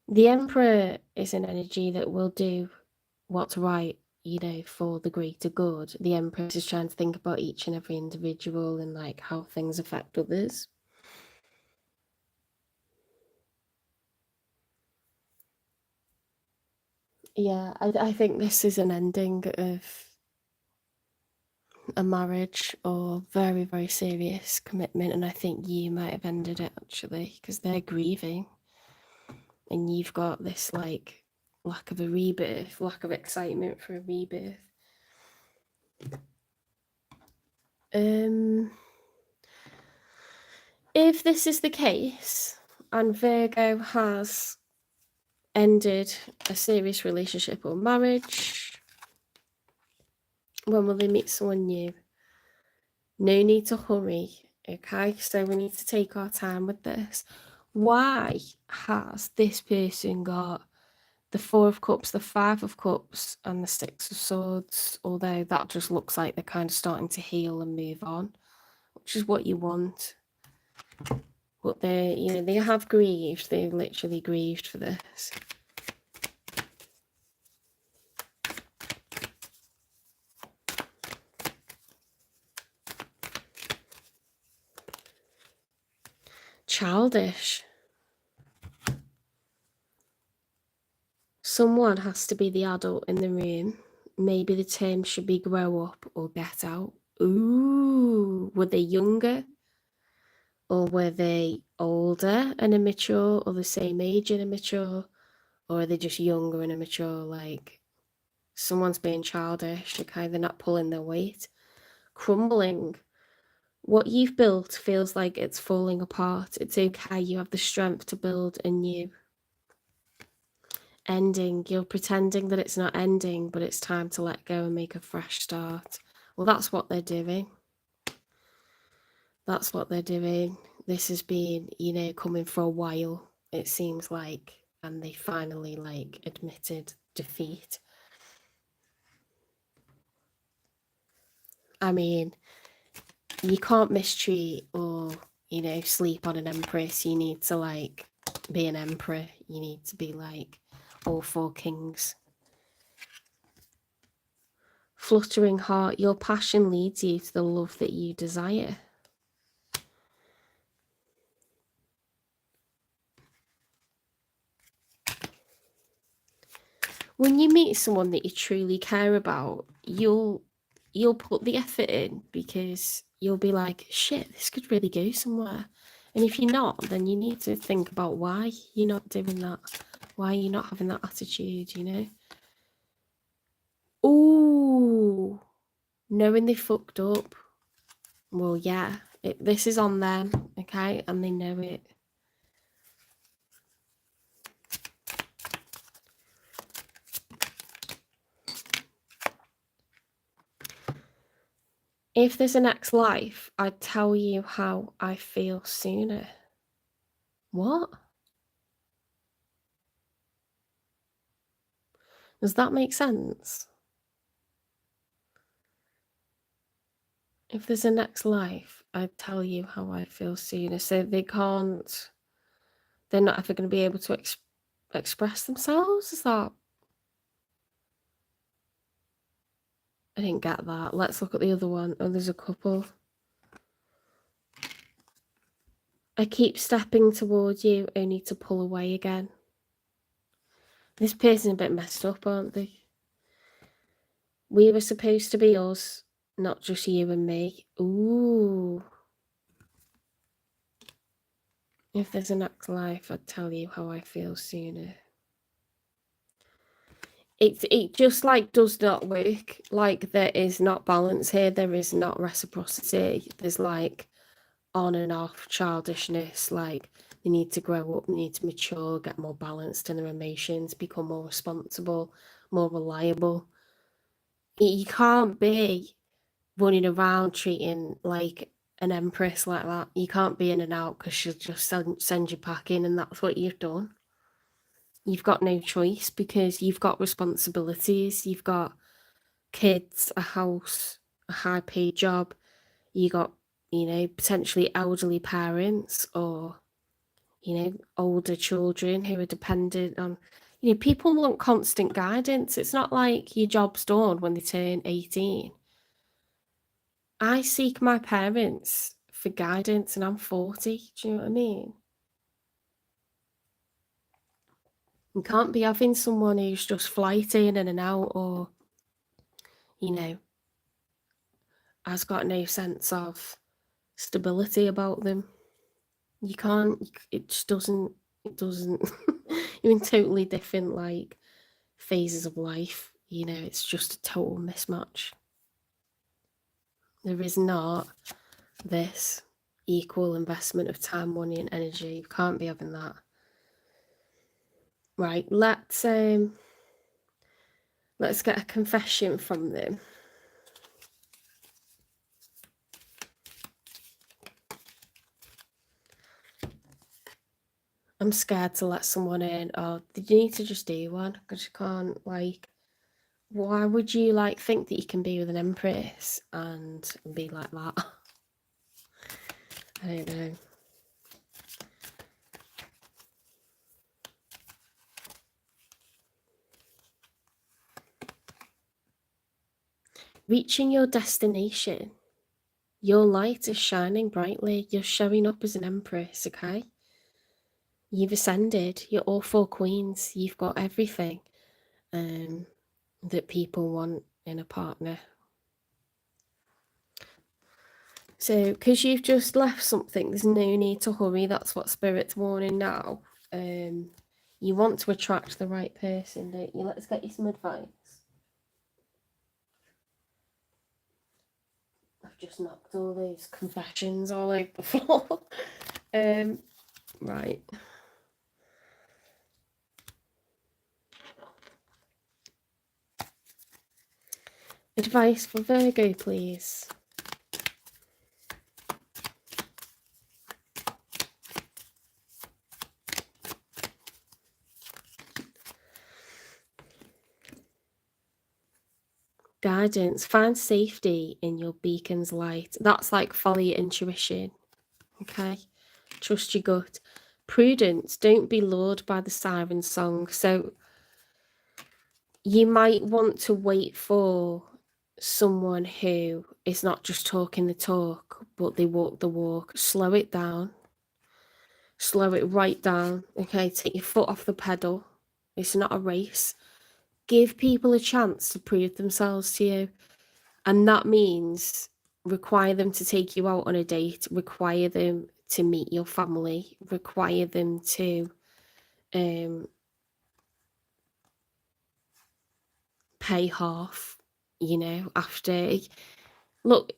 The Emperor is an energy that will do what's right, you know, for the greater good. The Empress is trying to think about each and every individual and like how things affect others. Yeah, I think this is an ending of a marriage or very, very serious commitment, and I think you might have ended it actually because they're grieving and you've got this like lack of a rebirth, lack of excitement for a rebirth. If this is the case and Virgo has ended a serious relationship or marriage, when will they meet someone new? No need to hurry, okay? So we need to take our time with this. Why has this person got the Four of Cups, the Five of Cups, and the Six of Swords? Although that just looks like they're kind of starting to heal and move on, which is what you want. But they, you know, they have grieved. They literally grieved for this. Childish. Someone has to be the adult in the room. Maybe the term should be grow up or get out. Ooh, were they younger? Or were they older and immature, or the same age and immature? Or are they just younger and immature? Like, someone's being childish, okay? They're not pulling their weight. Crumbling. What you've built feels like it's falling apart. It's okay. You have the strength to build a new ending. You're pretending that it's not ending, but it's time to let go and make a fresh start. Well, that's what they're doing. That's what they're doing. This has been, you know, coming for a while, it seems like, and they finally, like, admitted defeat. I mean, you can't mistreat or, you know, sleep on an empress. You need to, like, be an emperor. You need to be, like, all four kings. Fluttering heart, your passion leads you to the love that you desire. When you meet someone that you truly care about, you'll put the effort in, because you'll be like, shit, this could really go somewhere. And if you're not, then you need to think about why you're not doing that. Why you're not having that attitude, you know? Ooh, knowing they fucked up. Well, yeah, this is on them, okay? And they know it. If there's a next life, I'd tell you how I feel sooner. What? Does that make sense? If there's a next life, I'd tell you how I feel sooner. So they're not ever going to be able to express themselves? Is that? I didn't get that. Let's look at the other one. Oh, there's a couple. I keep stepping towards you, only to pull away again. This person's a bit messed up, aren't they? We were supposed to be us, not just you and me. Ooh. If there's a next life, I'd tell you how I feel sooner. It just, like, does not work. Like, there is not balance here. There is not reciprocity. There's, like, on and off childishness. Like, they need to grow up, they need to mature, get more balanced in their emotions, become more responsible, more reliable. You can't be running around treating like an empress like that. You can't be in and out, because she'll just send you packing, and that's what you've done. You've got no choice, because you've got responsibilities. You've got kids, a house, a high paid job. You got, you know, potentially elderly parents, or, you know, older children who are dependent on, you know, people want constant guidance. It's not like your job's done when they turn 18. I seek my parents for guidance, and I'm 40. Do you know what I mean? You can't be having someone who's just flighting in and out, or, you know, has got no sense of stability about them. You can't, it just doesn't, you're in totally different, like, phases of life, you know. It's just a total mismatch. There is not this equal investment of time, money, and energy. You can't be having that. Right, let's get a confession from them. I'm scared to let someone in. Oh, you need to just do one, because you can't, like, why would you, like, think that you can be with an empress and be like that? I don't know. reaching your destination. Your light is shining brightly. You're showing up as an empress, okay? You've ascended. You're all 4 queens. You've got everything that people want in a partner. So, because you've just left something, there's no need to hurry. That's what Spirit's warning now. You want to attract the right person, don't you? Let's get you some advice. I've just knocked all those confessions all over the floor. Right. Advice for Virgo, please. Guidance. Find safety in your beacon's light. That's like follow your intuition. Okay? Trust your gut. Prudence. Don't be lured by the siren song. So you might want to wait for someone who is not just talking the talk, but they walk the walk. Slow it down. Slow it right down. Okay? Take your foot off the pedal. It's not a race. Give people a chance to prove themselves to you. And that means require them to take you out on a date, require them to meet your family, require them to pay half, you know, after. Look,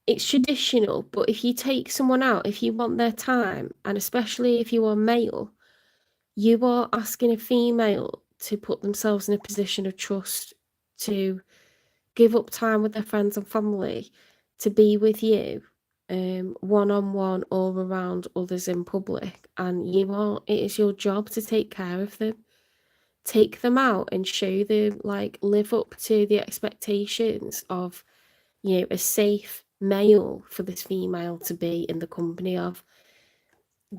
it's traditional, but if you take someone out, if you want their time, and especially if you are male, you are asking a female to put themselves in a position of trust, to give up time with their friends and family, to be with you one-on-one or around others in public, and it is your job to take care of them. Take them out and show them, like, live up to the expectations of, you know, a safe male for this female to be in the company of.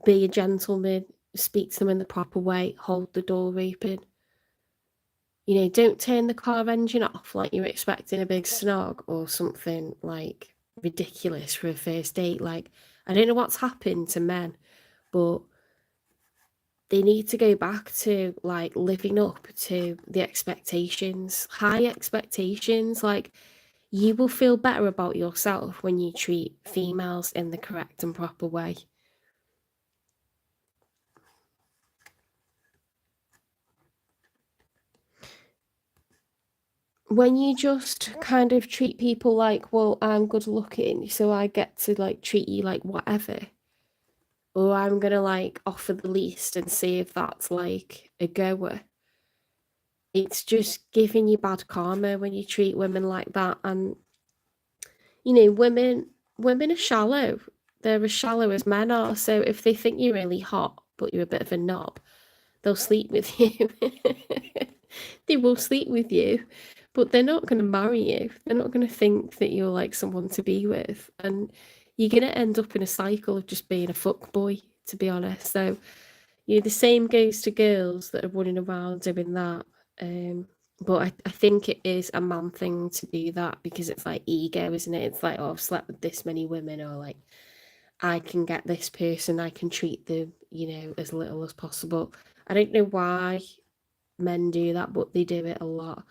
Be a gentleman, speak to them in the proper way, hold the door open. You know, don't turn the car engine off like you're expecting a big snog or something like ridiculous for a first date. Like, I don't know what's happened to men, but they need to go back to, like, living up to the expectations, high expectations. Like, you will feel better about yourself when you treat females in the correct and proper way. When you just kind of treat people like, well, I'm good looking, so I get to, like, treat you like whatever, or I'm gonna, like, offer the least and see if that's, like, a goer. It's just giving you bad karma when you treat women like that. And, you know, women are shallow. They're as shallow as men are. So if they think you're really hot, but you're a bit of a knob, they'll sleep with you. They will sleep with you, but they're not going to marry you. They're not going to think that you're, like, someone to be with. And you're going to end up in a cycle of just being a fuckboy, to be honest. So, you know, the same goes to girls that are running around doing that. But I think it is a man thing to do that because it's like ego, isn't it? It's like, oh, I've slept with this many women, or like, I can get this person, I can treat them, you know, as little as possible. I don't know why men do that, but they do it a lot.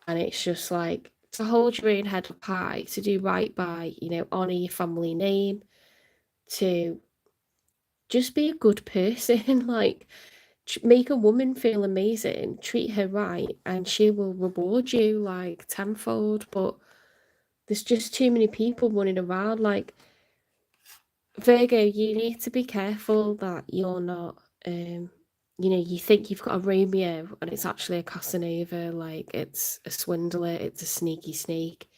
And it's just like, to hold your own head up high, to do right by, you know, honour your family name, to just be a good person, like, make a woman feel amazing, treat her right, and she will reward you, like, tenfold. But there's just too many people running around. Like, Virgo, you need to be careful that you're not, you know, you think you've got a Romeo and it's actually a Casanova, like, it's a swindler, it's a sneaky snake.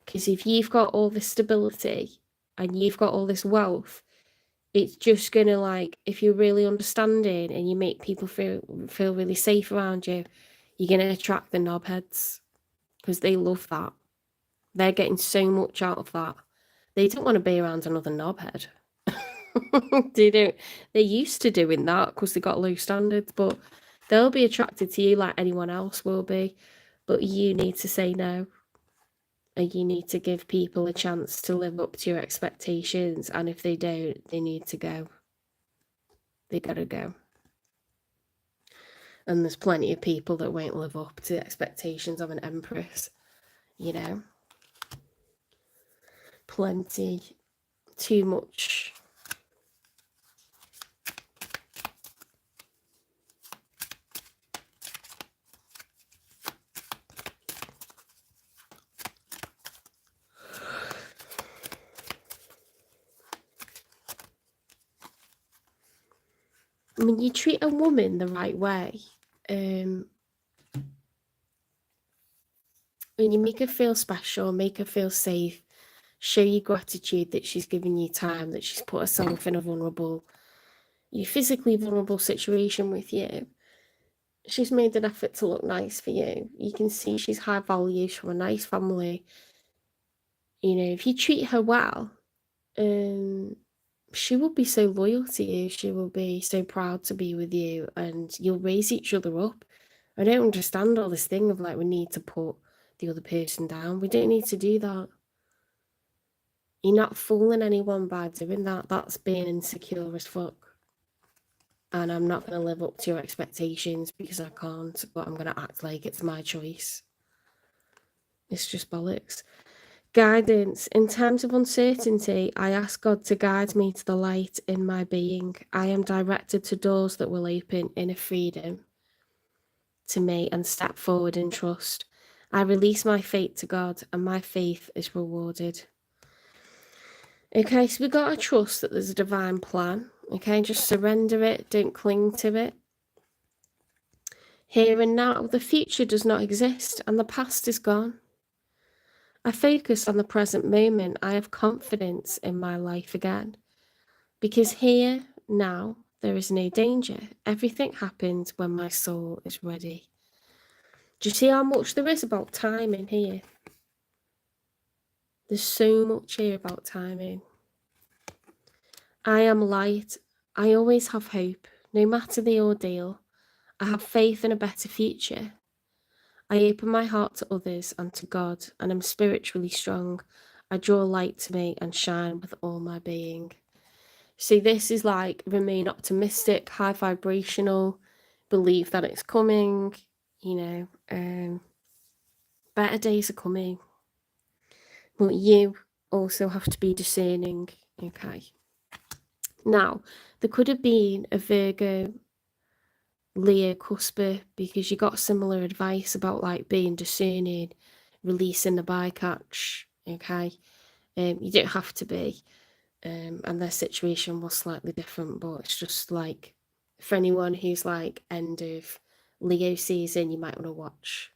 Because if you've got all this stability and you've got all this wealth, it's just gonna, like, if you're really understanding and you make people feel really safe around you, you're gonna attract the knobheads because they love that. They're getting so much out of that. They don't want to be around another knobhead. They're used to doing that because they got low standards, but they'll be attracted to you like anyone else will be. But you need to say no. and you need to give people a chance to live up to your expectations, and if they don't, they need to go. They gotta go. And there's plenty of people that won't live up to the expectations of an empress, you know. Plenty. Too much. I mean, you treat a woman the right way, and you make her feel special, make her feel safe, show you gratitude that she's given you time, that she's put herself in a physically vulnerable situation with you. She's made an effort to look nice for you. You can see she's high value, she's from a nice family. You know, if you treat her well, she will be so loyal to you. She will be so proud to be with you, and you'll raise each other up. I don't understand all this thing of like, we need to put the other person down. We don't need to do that. You're not fooling anyone by doing that. That's being insecure as fuck. And I'm not going to live up to your expectations because I can't, but I'm going to act like it's my choice. It's just bollocks. Guidance. In times of uncertainty, I ask God to guide me to the light in my being. I am directed to doors that will open inner freedom to me and step forward in trust. I release my fate to God, and my faith is rewarded. Okay, so we've got to trust that there's a divine plan. Okay, just surrender it, don't cling to it. Here and now, the future does not exist, and the past is gone. I focus on the present moment. I have confidence in my life again. Because here, now, there is no danger. Everything happens when my soul is ready. Do you see how much there is about timing here? There's so much here about timing. I am light. I always have hope, no matter the ordeal. I have faith in a better future. I open my heart to others and to God, and am spiritually strong. I draw light to me and shine with all my being. See, this is like remain optimistic, high vibrational, believe that it's coming, you know, better days are coming. But you also have to be discerning, okay? Now, there could have been a Virgo Leo cusper because you got similar advice about like being discerning, releasing the bycatch, okay? You don't have to be, and their situation was slightly different, but it's just like for anyone who's like end of Leo season, you might want to watch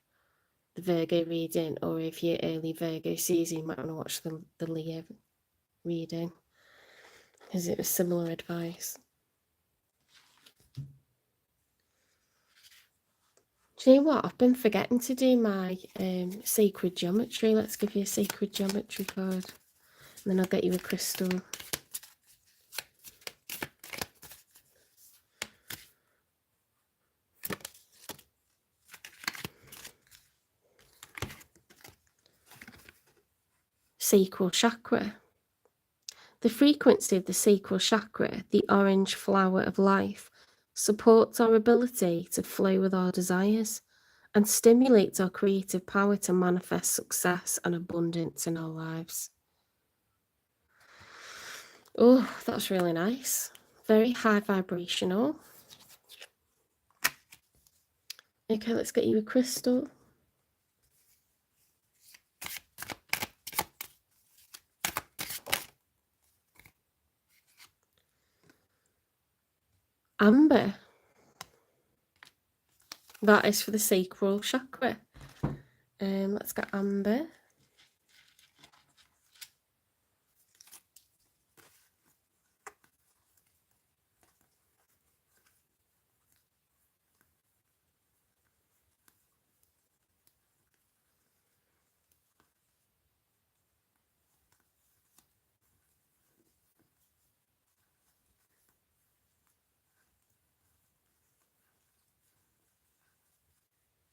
the Virgo reading, or if you're early Virgo season, you might want to watch the Leo reading because it was similar advice. Do you know what? I've been forgetting to do my sacred geometry. Let's give you a sacred geometry card. And then I'll get you a crystal. Sacral chakra. The frequency of the sacral chakra, the orange flower of life, supports our ability to flow with our desires and stimulates our creative power to manifest success and abundance in our lives. Oh, that's really nice. Very high vibrational. Okay, let's get you a crystal. Amber. That is for the sacral chakra. Let's get amber.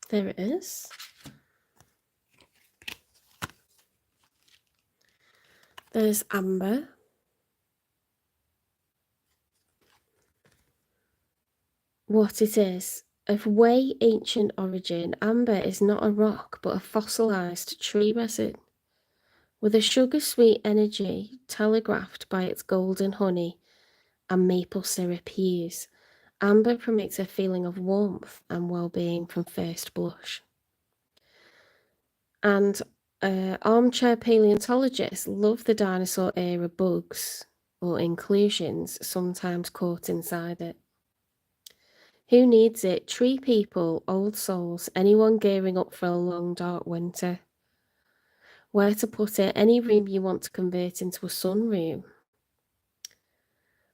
There it is. There's amber. What it is. Of way ancient origin, amber is not a rock but a fossilized tree resin. With a sugar-sweet energy telegraphed by its golden honey and maple syrup hues, amber promotes a feeling of warmth and well-being from first blush. And armchair paleontologists love the dinosaur era bugs or inclusions sometimes caught inside it. Who needs it? Tree people, old souls, anyone gearing up for a long dark winter. Where to put it? Any room you want to convert into a sunroom.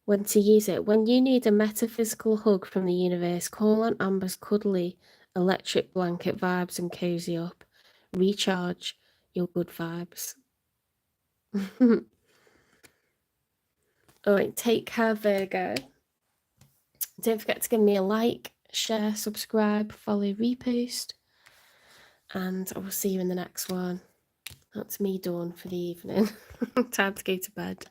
When to use it? When you need a metaphysical hug from the universe, call on Amber's cuddly electric blanket vibes and cozy up. Recharge your good vibes. Alright, take care, Virgo. Don't forget to give me a like, share, subscribe, follow, repost. And I will see you in the next one. That's me done for the evening. Time to go to bed.